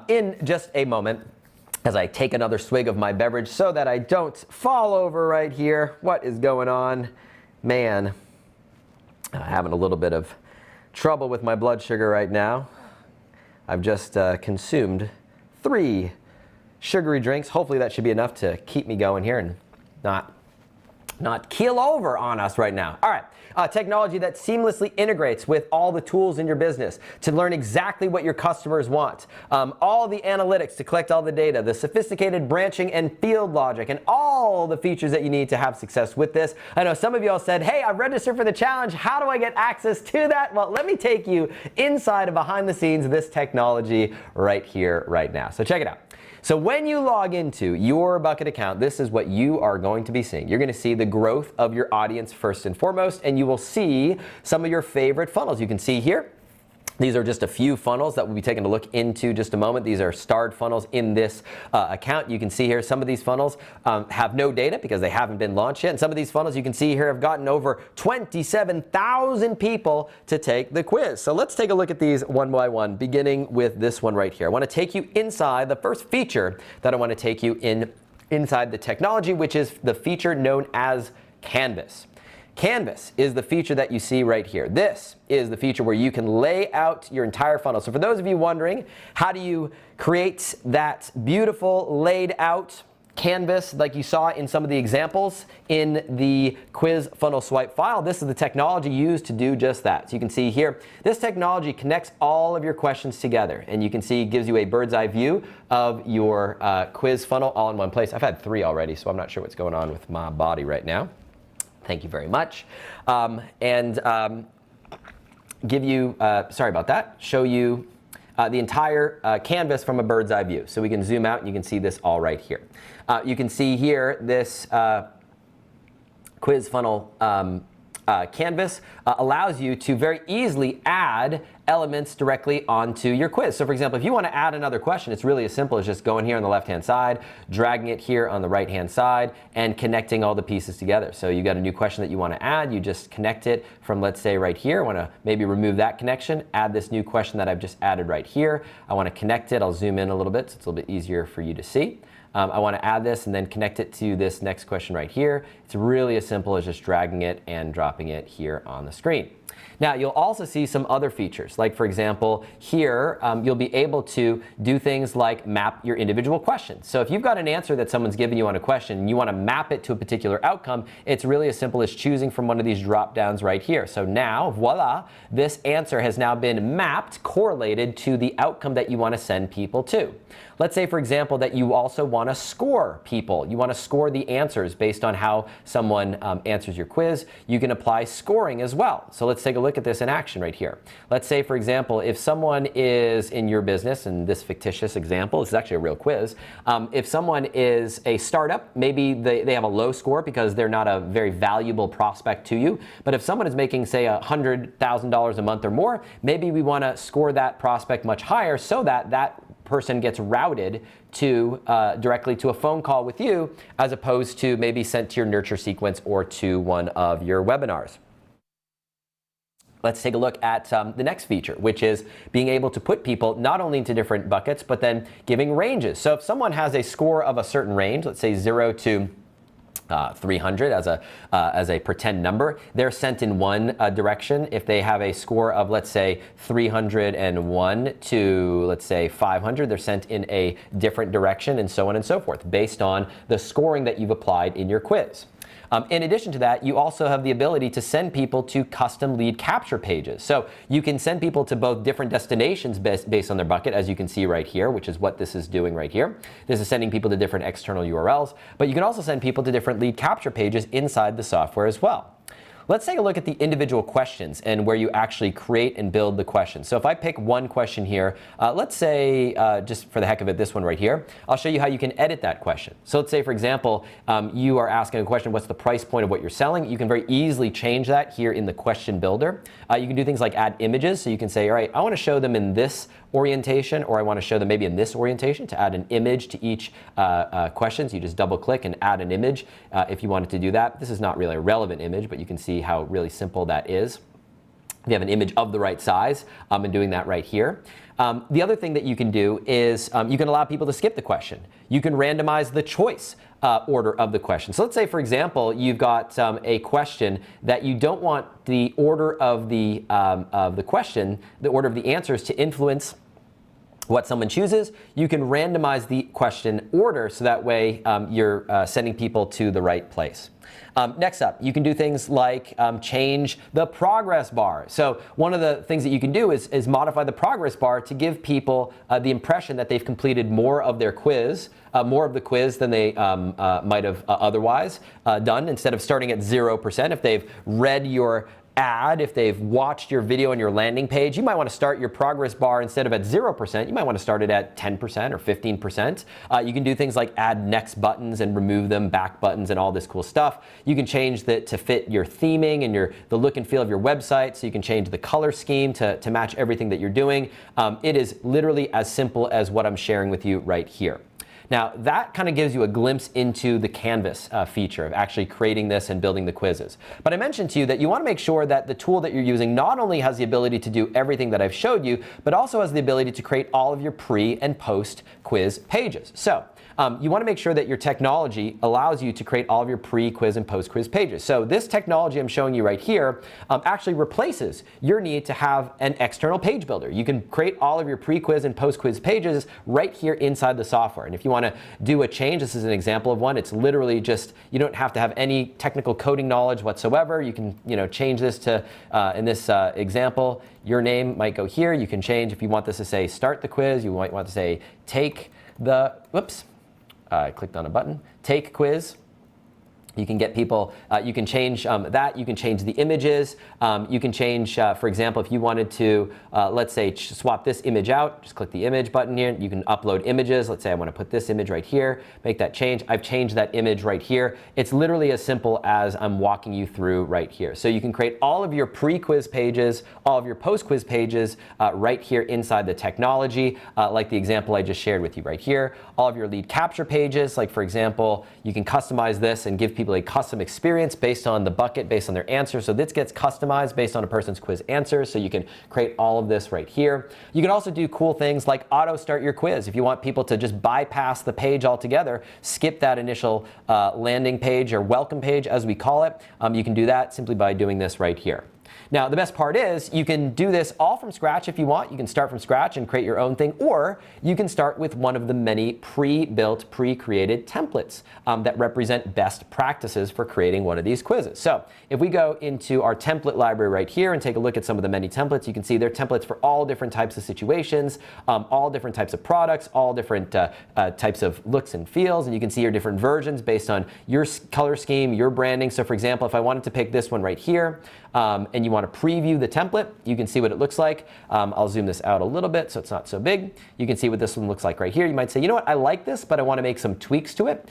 in just a moment, as I take another swig of my beverage so that I don't fall over right here. What is going on? Man, I'm having a little bit of trouble with my blood sugar right now. I've just consumed 3 sugary drinks. Hopefully that should be enough to keep me going here and not keel over on us right now. All right. Technology that seamlessly integrates with all the tools in your business to learn exactly what your customers want. All the analytics to collect all the data, the sophisticated branching and field logic, and all the features that you need to have success with this. I know some of you all said, hey, I've registered for the challenge. How do I get access to that? Well, let me take you inside and behind the scenes of this technology right here, right now. So check it out. So when you log into your Bucket account, this is what you are going to be seeing. You're going to see the growth of your audience first and foremost, and you will see some of your favorite funnels. You can see here, these are just a few funnels that we'll be taking a look into just a moment. These are starred funnels in this account. You can see here some of these funnels have no data because they haven't been launched yet. And some of these funnels you can see here have gotten over 27,000 people to take the quiz. So let's take a look at these one by one, beginning with this one right here. I want to take you inside the first feature that I want to take you inside the technology, which is the feature known as Canvas. Canvas is the feature that you see right here. This is the feature where you can lay out your entire funnel. So for those of you wondering, how do you create that beautiful laid out canvas like you saw in some of the examples in the quiz funnel swipe file? This is the technology used to do just that. So you can see here, this technology connects all of your questions together, and you can see it gives you a bird's eye view of your quiz funnel all in one place. I've had 3 already, so I'm not sure what's going on with my body right now. Thank you very much. Give you, sorry about that, show you the entire canvas from a bird's eye view. So we can zoom out and you can see this all right here. You can see here this quiz funnel canvas allows you to very easily add elements directly onto your quiz. So for example, if you want to add another question, it's really as simple as just going here on the left-hand side, dragging it here on the right-hand side, and connecting all the pieces together. So you got a new question that you want to add, you just connect it from, let's say, right here. I want to maybe remove that connection, add this new question that I've just added right here. I want to connect it. I'll zoom in a little bit so it's a little bit easier for you to see. I want to add this and then connect it to this next question right here. It's really as simple as just dragging it and dropping it here on the screen. Now, you'll also see some other features. Like, for example, here, you'll be able to do things like map your individual questions. So if you've got an answer that someone's given you on a question and you want to map it to a particular outcome, it's really as simple as choosing from one of these drop downs right here. So now, voila, this answer has now been mapped, correlated to the outcome that you want to send people to. Let's say, for example, that you also want to score people. You want to score the answers based on how someone answers your quiz. You can apply scoring as well. So let's take a look at this in action right here. Let's say, for example, if someone is in your business, in this fictitious example, this is actually a real quiz. If someone is a startup, maybe they have a low score because they're not a very valuable prospect to you. But if someone is making, say, $100,000 a month or more, maybe we want to score that prospect much higher so that that person gets routed to directly to a phone call with you, as opposed to maybe sent to your nurture sequence or to one of your webinars. Let's take a look at the next feature, which is being able to put people not only into different buckets, but then giving ranges. So if someone has a score of a certain range, let's say 0 to 300 as a pretend number. They're sent in one direction. If they have a score of, let's say, 301 to, let's say, 500, they're sent in a different direction, and so on and so forth, based on the scoring that you've applied in your quiz. In addition to that, you also have the ability to send people to custom lead capture pages. So you can send people to both different destinations based on their bucket, as you can see right here, which is what this is doing right here. This is sending people to different external URLs, but you can also send people to different lead capture pages inside the software as well. Let's take a look at the individual questions and where you actually create and build the questions. So if I pick one question here, let's say, just for the heck of it, this one right here, I'll show you how you can edit that question. So let's say, for example, you are asking a question, what's the price point of what you're selling? You can very easily change that here in the question builder. You can do things like add images. So you can say, all right, I want to show them in this orientation, or I want to show them maybe in this orientation, to add an image to each question. So you just double click and add an image if you wanted to do that. This is not really a relevant image, but you can see how really simple that is. You have an image of the right size, and doing that right here. The other thing that you can do is you can allow people to skip the question. You can randomize the choice order of the question. So let's say, for example, you've got a question that you don't want the order of the question, the order of the answers to influence what someone chooses. You can randomize the question order so that way you're sending people to the right place. Next up, you can do things like change the progress bar. So one of the things that you can do is modify the progress bar to give people the impression that they've completed more of their quiz, more of the quiz than they might have otherwise done. Instead of starting at 0%, if they've read your ad, if they've watched your video on your landing page, you might want to start your progress bar instead of at 0%, you might want to start it at 10% or 15%. You can do things like add next buttons and remove them, back buttons, and all this cool stuff. You can change that to fit your theming and the look and feel of your website, so you can change the color scheme to match everything that you're doing. It is literally as simple as what I'm sharing with you right here. Now, that kind of gives you a glimpse into the Canvas feature of actually creating this and building the quizzes. But I mentioned to you that you want to make sure that the tool that you're using not only has the ability to do everything that I've showed you, but also has the ability to create all of your pre and post quiz pages. So you want to make sure that your technology allows you to create all of your pre-quiz and post-quiz pages. So this technology I'm showing you right here actually replaces your need to have an external page builder. You can create all of your pre-quiz and post-quiz pages right here inside the software. And if you want to do a change, this is an example of one. It's literally just, you don't have to have any technical coding knowledge whatsoever. You can change this to, in this example, your name might go here. You can change, if you want this to say start the quiz, you might want to say take the, whoops, I clicked on a button, take quiz. You can get people, you can change that, you can change the images, you can change, for example, if you wanted to, let's say, swap this image out, just click the image button here, you can upload images. Let's say I want to put this image right here, make that change. I've changed that image right here. It's literally as simple as I'm walking you through right here. So you can create all of your pre-quiz pages, all of your post-quiz pages right here inside the technology, like the example I just shared with you right here. All of your lead capture pages, like for example, you can customize this and give people a custom experience based on the bucket, based on their answer. So this gets customized based on a person's quiz answers. So you can create all of this right here. You can also do cool things like auto start your quiz. If you want people to just bypass the page altogether, skip that initial landing page or welcome page as we call it, you can do that simply by doing this right here. Now, the best part is you can do this all from scratch if you want. You can start from scratch and create your own thing, or you can start with one of the many pre-built, pre-created templates that represent best practices for creating one of these quizzes. So if we go into our template library right here and take a look at some of the many templates, you can see they're templates for all different types of situations, all different types of products, all different types of looks and feels, and you can see your different versions based on your color scheme, your branding. So for example, if I wanted to pick this one right here, and you want to preview the template, you can see what it looks like. I'll zoom this out a little bit so it's not so big. You can see what this one looks like right here. You might say, you know what, I like this, but I want to make some tweaks to it.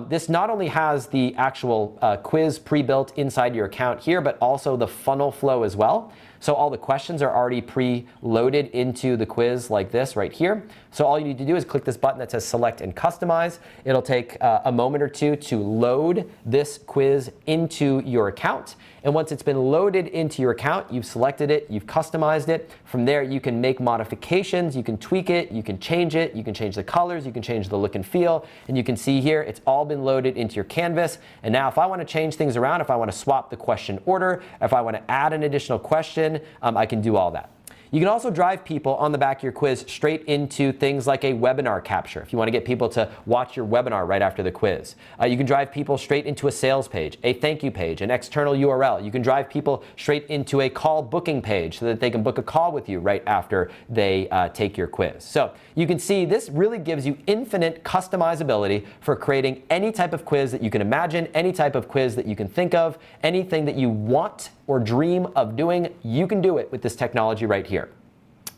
This not only has the actual quiz pre-built inside your account here, but also the funnel flow as well. So all the questions are already pre-loaded into the quiz like this right here. So all you need to do is click this button that says select and customize. It'll take a moment or two to load this quiz into your account. And once it's been loaded into your account, you've selected it, you've customized it. From there, you can make modifications, you can tweak it, you can change the colors, you can change the look and feel. And you can see here, it's all been loaded into your canvas. And now if I want to change things around, if I want to swap the question order, if I want to add an additional question, I can do all that. You can also drive people on the back of your quiz straight into things like a webinar capture if you want to get people to watch your webinar right after the quiz. You can drive people straight into a sales page, a thank you page, an external URL. You can drive people straight into a call booking page so that they can book a call with you right after they take your quiz. So you can see this really gives you infinite customizability for creating any type of quiz that you can imagine, any type of quiz that you can think of, anything that you want or dream of doing, you can do it with this technology right here.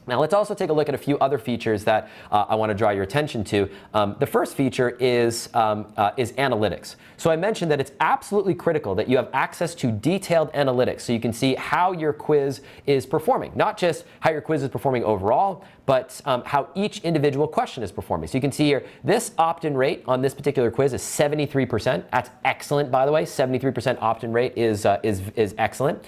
Now let's also take a look at a few other features that I want to draw your attention to. The first feature is analytics. So I mentioned that it's absolutely critical that you have access to detailed analytics so you can see how your quiz is performing. Not just how your quiz is performing overall, but how each individual question is performing. So you can see here, this opt-in rate on this particular quiz is 73%. That's excellent, by the way. 73% opt-in rate is excellent.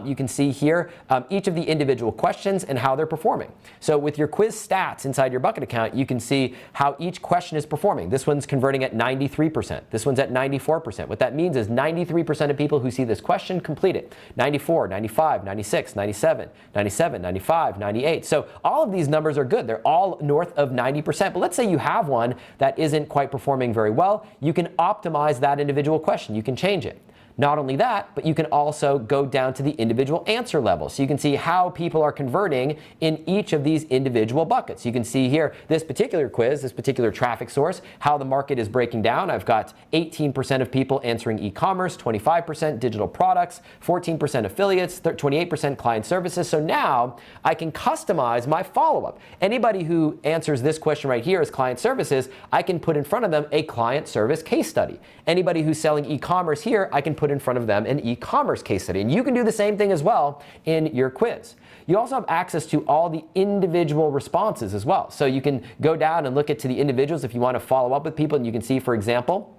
You can see here each of the individual questions and how they're performing. So with your quiz stats inside your bucket account, you can see how each question is performing. This one's converting at 93%. This one's at 94%. What that means is 93% of people who see this question complete it. 94, 95, 96, 97, 97, 95, 98. So all of these numbers are good. They're all north of 90%. But let's say you have one that isn't quite performing very well. You can optimize that individual question. You can change it. Not only that, but you can also go down to the individual answer level. So you can see how people are converting in each of these individual buckets. You can see here this particular quiz, this particular traffic source, how the market is breaking down. I've got 18% of people answering e-commerce, 25% digital products, 14% affiliates, 28% client services. So now I can customize my follow-up. Anybody who answers this question right here as client services, I can put in front of them a client service case study. Anybody who's selling e-commerce here, I can put in front of them an e-commerce case study. And you can do the same thing as well in your quiz. You also have access to all the individual responses as well. So you can go down and look at to the individuals if you want to follow up with people, and you can see, for example,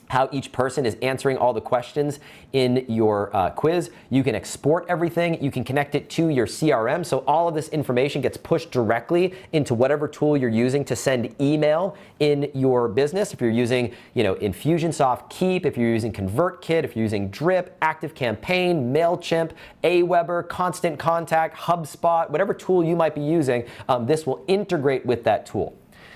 how each person is answering all the questions in your quiz. You can export everything. You can connect it to your CRM. So all of this information gets pushed directly into whatever tool you're using to send email in your business. If you're using, Infusionsoft Keep, if you're using ConvertKit, if you're using Drip, ActiveCampaign, MailChimp, Aweber, Constant Contact, HubSpot, whatever tool you might be using, this will integrate with that tool.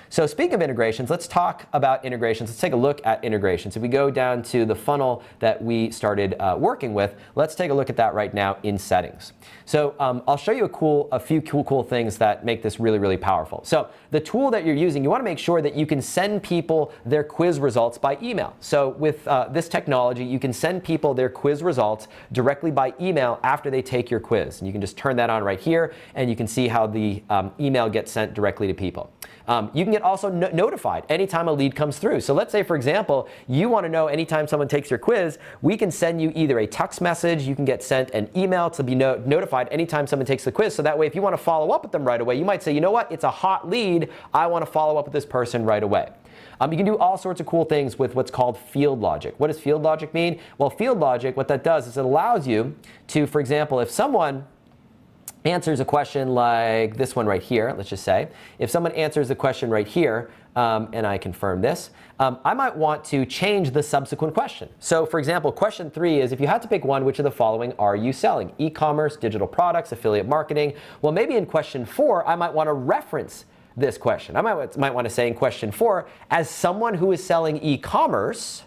So speaking of integrations, let's talk about integrations. Let's take a look at integrations. If we go down to the funnel that we started working with, let's take a look at that right now in settings. So I'll show you a few cool things that make this really, really powerful. So the tool that you're using, you want to make sure that you can send people their quiz results by email. So with this technology, you can send people their quiz results directly by email after they take your quiz. And you can just turn that on right here, and you can see how the email gets sent directly to people. You can get also notified anytime a lead comes through. So let's say, for example, you want to know anytime someone takes your quiz, we can send you either a text message, you can get sent an email to be notified anytime someone takes the quiz. So that way, if you want to follow up with them right away, you might say, you know what, it's a hot lead, I want to follow up with this person right away. You can do all sorts of cool things with what's called field logic. What does field logic mean? Well, field logic, what that does is it allows you to, for example, if someone answers a question like this one right here, let's just say, if someone answers the question right here, and I confirm this, I might want to change the subsequent question. So for example, question 3 is, if you had to pick one, which of the following are you selling? E-commerce, digital products, affiliate marketing? Well, maybe in question 4, I might want to reference this question. I might want to say in question 4, as someone who is selling e-commerce,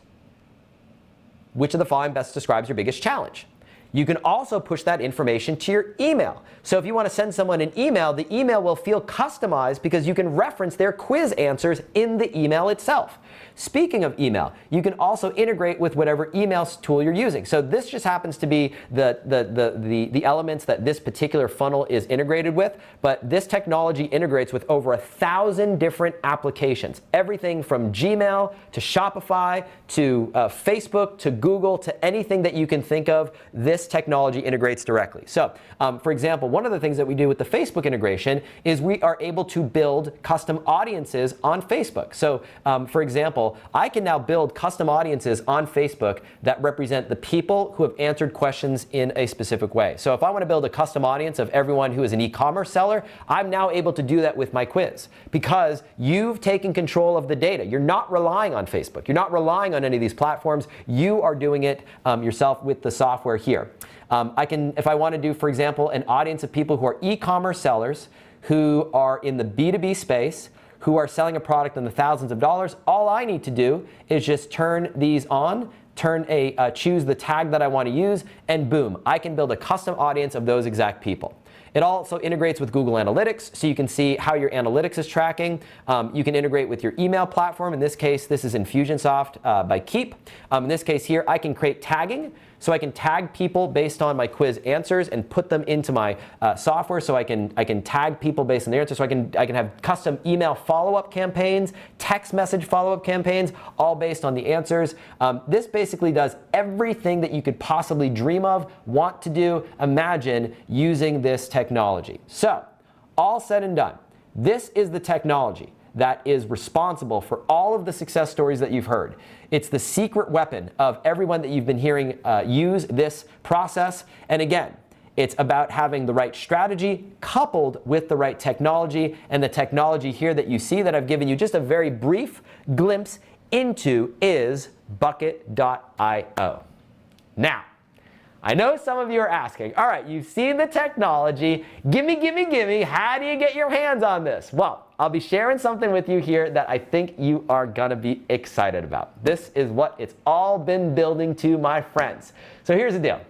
which of the following best describes your biggest challenge? You can also push that information to your email. So if you want to send someone an email, the email will feel customized because you can reference their quiz answers in the email itself. Speaking of email, you can also integrate with whatever email tool you're using. So this just happens to be the elements that this particular funnel is integrated with, but this technology integrates with over 1,000 different applications. Everything from Gmail to Shopify to Facebook to Google to anything that you can think of, this this technology integrates directly. So, for example, one of the things that we do with the Facebook integration is we are able to build custom audiences on Facebook. So, for example, I can now build custom audiences on Facebook that represent the people who have answered questions in a specific way. So if I want to build a custom audience of everyone who is an e-commerce seller, I'm now able to do that with my quiz because you've taken control of the data. You're not relying on Facebook. You're not relying on any of these platforms. You are doing it yourself with the software here. I can, if I want to do, for example, an audience of people who are e-commerce sellers who are in the B2B space, who are selling a product in the thousands of dollars, all I need to do is just turn these on, choose the tag that I want to use, and boom, I can build a custom audience of those exact people. It also integrates with Google Analytics, so you can see how your analytics is tracking. You can integrate with your email platform. In this case, this is Infusionsoft by Keep. In this case here, I can create tagging. So I can tag people based on my quiz answers and put them into my software. So I can tag people based on their answers. So I can have custom email follow-up campaigns, text message follow-up campaigns, all based on the answers. This basically does everything that you could possibly dream of, want to do, imagine using this technology. So all said and done, this is the technology that is responsible for all of the success stories that you've heard. It's the secret weapon of everyone that you've been hearing use this process. And again, it's about having the right strategy coupled with the right technology. And the technology here that you see that I've given you just a very brief glimpse into is Bucket.io. Now, I know some of you are asking, all right, you've seen the technology, gimme, how do you get your hands on this? Well, I'll be sharing something with you here that I think you are gonna be excited about. This is what it's all been building to, my friends. So here's the deal.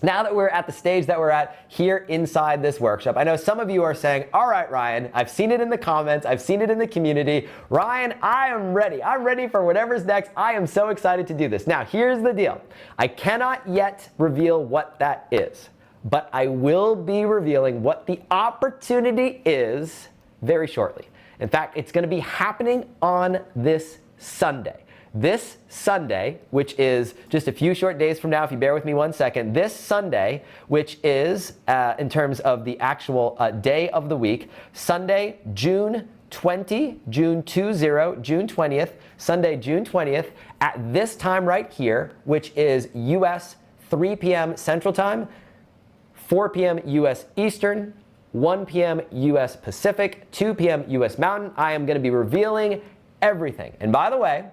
Now that we're at the stage that we're at here inside this workshop, I know some of you are saying, all right, Ryan, I've seen it in the comments, I've seen it in the community. Ryan, I am ready. I'm ready for whatever's next. I am so excited to do this. Now, here's the deal. I cannot yet reveal what that is, but I will be revealing what the opportunity is very shortly. In fact, it's going to be happening on this Sunday. This Sunday, which is just a few short days from now, if you bear with me 1 second, this Sunday, which is, in terms of the actual day of the week, Sunday, June 20th, Sunday, June 20th, at this time right here, which is US 3 p.m. Central Time, 4 p.m. US Eastern, 1 p.m. US Pacific, 2 p.m. US Mountain, I am going to be revealing everything. And by the way,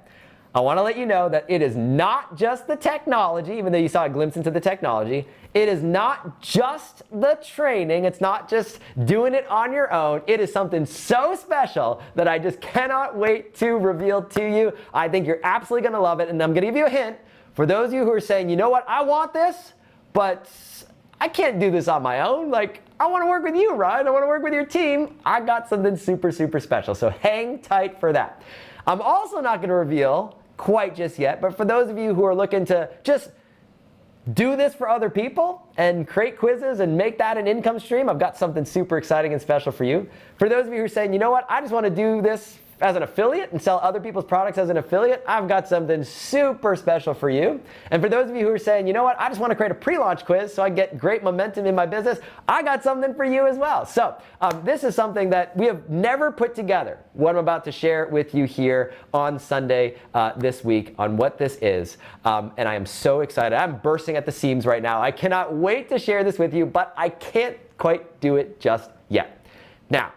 I want to let you know that it is not just the technology, even though you saw a glimpse into the technology. It is not just the training. It's not just doing it on your own. It is something so special that I just cannot wait to reveal to you. I think you're absolutely going to love it. And I'm going to give you a hint. For those of you who are saying, you know what, I want this, but I can't do this on my own. Like, I want to work with you, Ryan. I want to work with your team. I got something super, super special. So hang tight for that. I'm also not going to reveal quite just yet, but for those of you who are looking to just do this for other people and create quizzes and make that an income stream, I've got something super exciting and special for you. For those of you who are saying, you know what, I just want to do this as an affiliate and sell other people's products as an affiliate, I've got something super special for you. And for those of you who are saying, you know what, I just want to create a pre-launch quiz so I get great momentum in my business, I got something for you as well. So this is something that we have never put together, what I'm about to share with you here on Sunday this week on what this is. And I am so excited. I'm bursting at the seams right now. I cannot wait to share this with you, but I can't quite do it just yet. Now,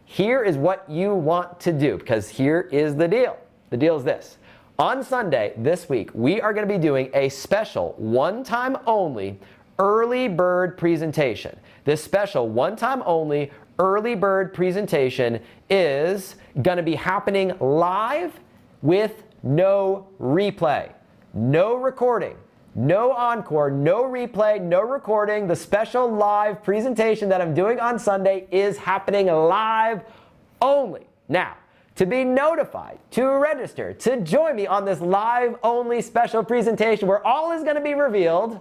here is what you want to do, because here is the deal. The deal is this. On Sunday this week, we are going to be doing a special one-time only early bird presentation. This special one-time only early bird presentation is going to be happening live with no replay, no recording. No encore, no replay, no recording. The special live presentation that I'm doing on Sunday is happening live only. Now, to be notified, to register, to join me on this live only special presentation where all is going to be revealed,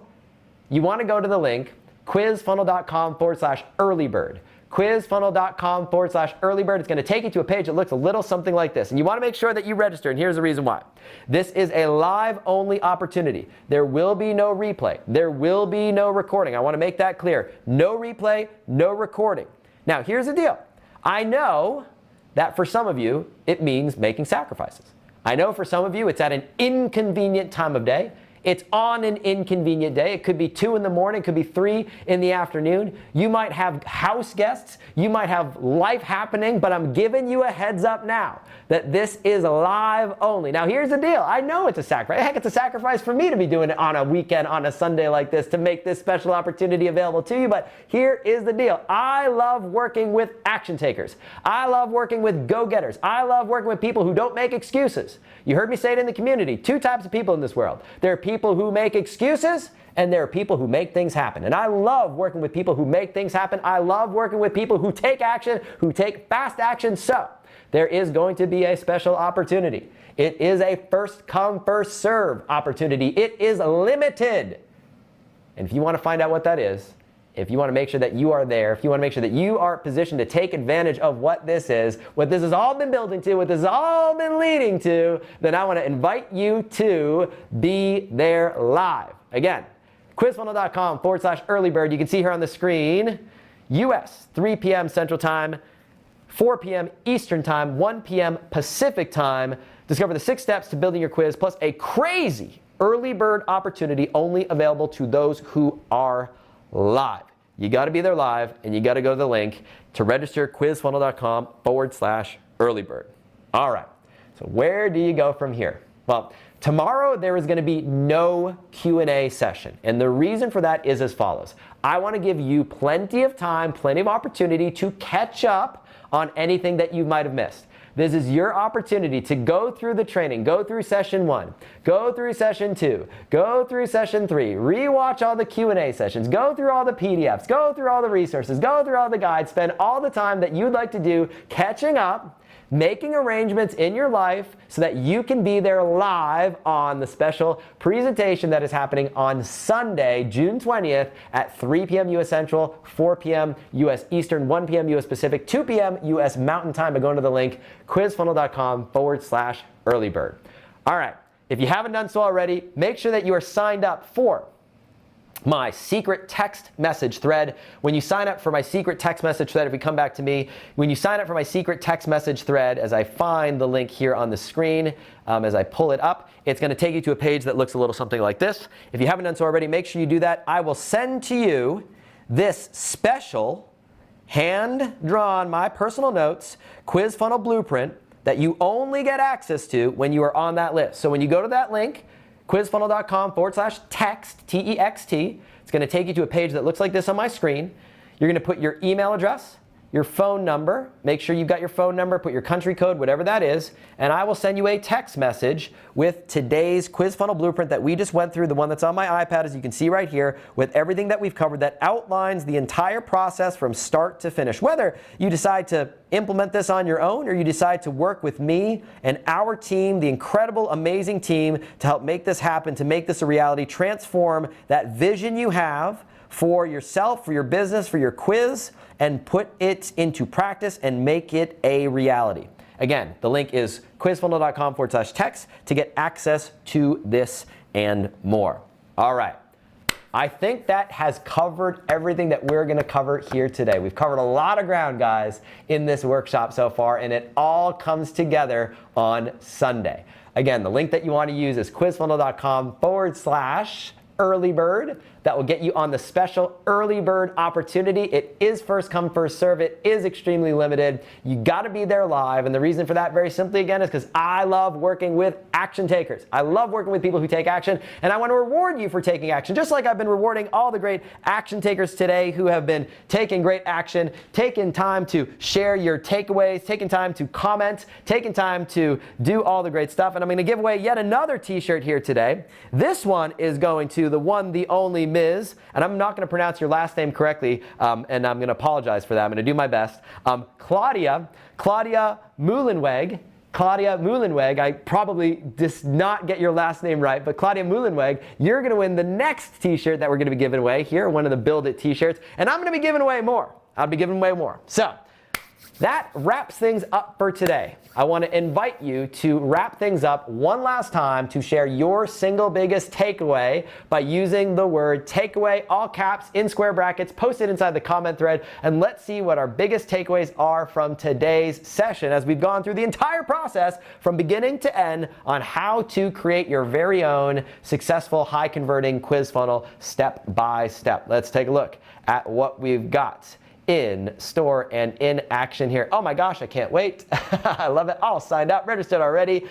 you want to go to the link quizfunnel.com/earlybird. quizfunnel.com/earlybird. It's going to take you to a page that looks a little something like this. And you want to make sure that you register, and here's the reason why. This is a live-only opportunity. There will be no replay. There will be no recording. I want to make that clear. No replay, no recording. Now, here's the deal. I know that for some of you, it means making sacrifices. I know for some of you, it's at an inconvenient time of day. It's on an inconvenient day. It could be 2 in the morning, it could be 3 in the afternoon. You might have house guests, you might have life happening, but I'm giving you a heads up now that this is live only. Now here's the deal. I know it's a sacrifice. Heck, it's a sacrifice for me to be doing it on a weekend, on a Sunday like this, to make this special opportunity available to you. But here is the deal. I love working with action takers. I love working with go-getters. I love working with people who don't make excuses. You heard me say it in the community. 2 types of people in this world. There are people who make excuses, and there are people who make things happen. And I love working with people who make things happen. I love working with people who take action, who take fast action. So there is going to be a special opportunity. It is a first come, first serve opportunity. It is limited. And if you want to find out what that is, if you want to make sure that you are there, if you want to make sure that you are positioned to take advantage of what this has all been building to, what this has all been leading to, then I want to invite you to be there live. Again, quizfunnel.com/earlybird. You can see here on the screen, US, 3 p.m. Central Time, 4 p.m. Eastern Time, 1 p.m. Pacific Time. Discover the 6 steps to building your quiz, plus a crazy early bird opportunity only available to those who are live. You got to be there live, and you got to go to the link to register, quizfunnel.com/earlybird. All right, so where do you go from here? Well, tomorrow there is going to be no Q&A session, and the reason for that is as follows. I want to give you plenty of time, plenty of opportunity to catch up on anything that you might have missed. This is your opportunity to go through the training, go through session 1, go through session 2, go through session 3, rewatch all the Q&A sessions, go through all the PDFs, go through all the resources, go through all the guides, spend all the time that you'd like to do catching up, making arrangements in your life so that you can be there live on the special presentation that is happening on Sunday, June 20th at 3 p.m. U.S. Central, 4 p.m. U.S. Eastern, 1 p.m. U.S. Pacific, 2 p.m. U.S. Mountain Time by going to the link quizfunnel.com/earlybird. All right, if you haven't done so already, make sure that you are signed up for my secret text message thread. When you sign up for my secret text message thread, if we come back to me, when you sign up for my secret text message thread, as I find the link here on the screen, as I pull it up, it's going to take you to a page that looks a little something like this. If you haven't done so already, make sure you do that. I will send to you this special hand-drawn, my personal notes, quiz funnel blueprint that you only get access to when you are on that list. So when you go to that link, quizfunnel.com/text, T-E-X-T. It's going to take you to a page that looks like this on my screen. You're going to put your email address, your phone number, make sure you've got your phone number, put your country code, whatever that is, and I will send you a text message with today's quiz funnel blueprint that we just went through, the one that's on my iPad, as you can see right here, with everything that we've covered that outlines the entire process from start to finish. Whether you decide to implement this on your own or you decide to work with me and our team, the incredible, amazing team, to help make this happen, to make this a reality, transform that vision you have for yourself, for your business, for your quiz, and put it into practice and make it a reality. Again, the link is quizfunnel.com/text to get access to this and more. All right. I think that has covered everything that we're going to cover here today. We've covered a lot of ground, guys, in this workshop so far, and it all comes together on Sunday. Again, the link that you want to use is quizfunnel.com/earlybird. That will get you on the special early bird opportunity. It is first come, first serve. It is extremely limited. You got to be there live. And the reason for that, very simply again, is because I love working with action takers. I love working with people who take action, and I want to reward you for taking action, just like I've been rewarding all the great action takers today who have been taking great action, taking time to share your takeaways, taking time to comment, taking time to do all the great stuff. And I'm going to give away yet another t-shirt here today. This one is going to the one, the only Ms., and I'm not going to pronounce your last name correctly, and I'm going to apologize for that. I'm going to do my best. Claudia Muhlenweg, Claudia Muhlenweg, I probably did not get your last name right, but Claudia Muhlenweg, you're going to win the next t-shirt that we're going to be giving away here, one of the Build It t-shirts, and I'm going to be giving away more. I'll be giving away more. So that wraps things up for today. I want to invite you to wrap things up one last time to share your single biggest takeaway by using the word takeaway, all caps, in square brackets, post it inside the comment thread, and let's see what our biggest takeaways are from today's session as we've gone through the entire process from beginning to end on how to create your very own successful, high converting quiz funnel step by step. Let's take a look at what we've got in store and in action here. Oh my gosh, I can't wait. I love it. All signed up, registered already.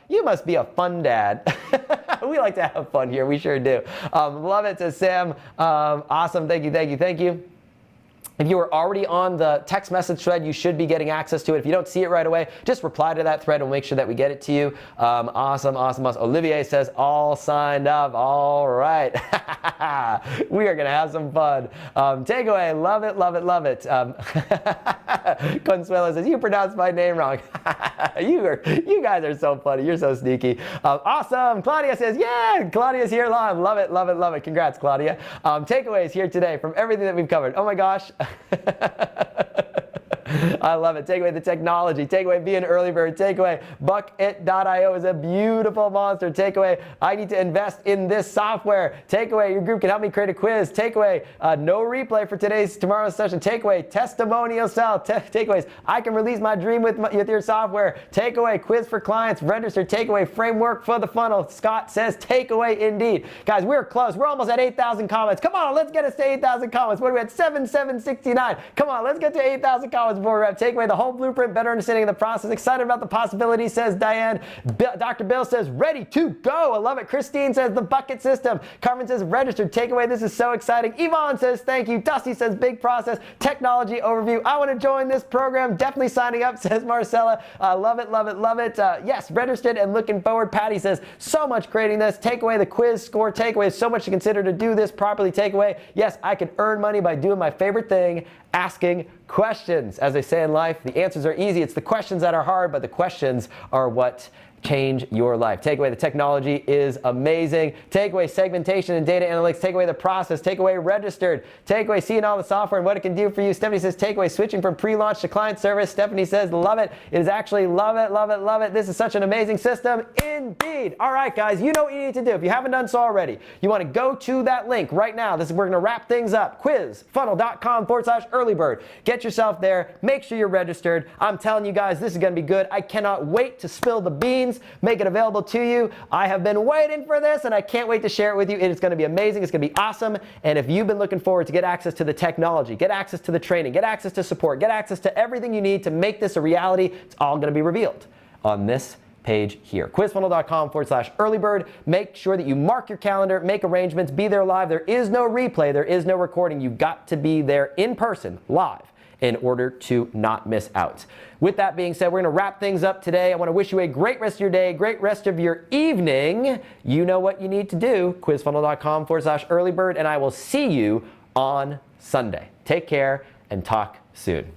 You must be a fun dad. We like to have fun here. We sure do. Love it, says Sam. Awesome. Thank you, thank you, thank you. If you are already on the text message thread, you should be getting access to it. If you don't see it right away, just reply to that thread and we'll make sure that we get it to you. Awesome, awesome, awesome. Olivier says, all signed up. All right. We are going to have some fun. Takeaway, love it, love it, love it. Consuelo says, you pronounced my name wrong. You guys are so funny. You're so sneaky. Awesome. Claudia says, yeah, Claudia's here live. Love it, love it, love it. Congrats, Claudia. Takeaways here today from everything that we've covered. Oh my gosh. I love it. Take away the technology. Take away be an early bird. Take away Buckit.io is a beautiful monster. Take away I need to invest in this software. Take away your group can help me create a quiz. Take away no replay for tomorrow's session. Take away testimonial sell. Takeaways I can release my dream with your software. Take away quiz for clients. Register. Take away framework for the funnel. Scott says take away indeed. Guys, we're close. We're almost at 8,000 comments. Come on, let's get us to 8,000 comments. What are we at? 7,769. Come on, let's get to 8,000 comments before we wrap. Take away the whole blueprint, better understanding of the process. Excited about the possibilities, says Diane. Dr. Bill says ready to go. I love it. Christine says the bucket system. Carmen says registered. Take away. This is so exciting. Yvonne says thank you. Dusty says big process. Technology overview. I want to join this program. Definitely signing up, says Marcella. Love it, love it, love it. Yes, registered and looking forward. Patty says so much creating this. Take away the quiz score. Take away so much to consider to do this properly. Take away. Yes, I can earn money by doing my favorite thing, asking questions. As they say in life, the answers are easy. It's the questions that are hard, but the questions are what change your life. Take away the technology is amazing. Take away segmentation and data analytics. Take away the process. Take away registered. Take away seeing all the software and what it can do for you. Stephanie says take away switching from pre-launch to client service. Stephanie says love it. It is actually love it, love it, love it. This is such an amazing system indeed. All right, guys, you know what you need to do. If you haven't done so already, you want to go to that link right now. We're going to wrap things up. quizfunnel.com/earlybird. Get yourself there. Make sure you're registered. I'm telling you guys, this is going to be good. I cannot wait to spill the beans. Make it available to you. I have been waiting for this and I can't wait to share it with you. It is going to be amazing. It's going to be awesome. And if you've been looking forward to get access to the technology, get access to the training, get access to support, get access to everything you need to make this a reality, it's all going to be revealed on this page here. quizfunnel.com/earlybird. Make sure that you mark your calendar, make arrangements, be there live. There is no replay. There is no recording. You've got to be there in person, live, in order to not miss out. With that being said, we're going to wrap things up today. I want to wish you a great rest of your day, great rest of your evening. You know what you need to do. quizfunnel.com/earlybird, and I will see you on Sunday. Take care and talk soon.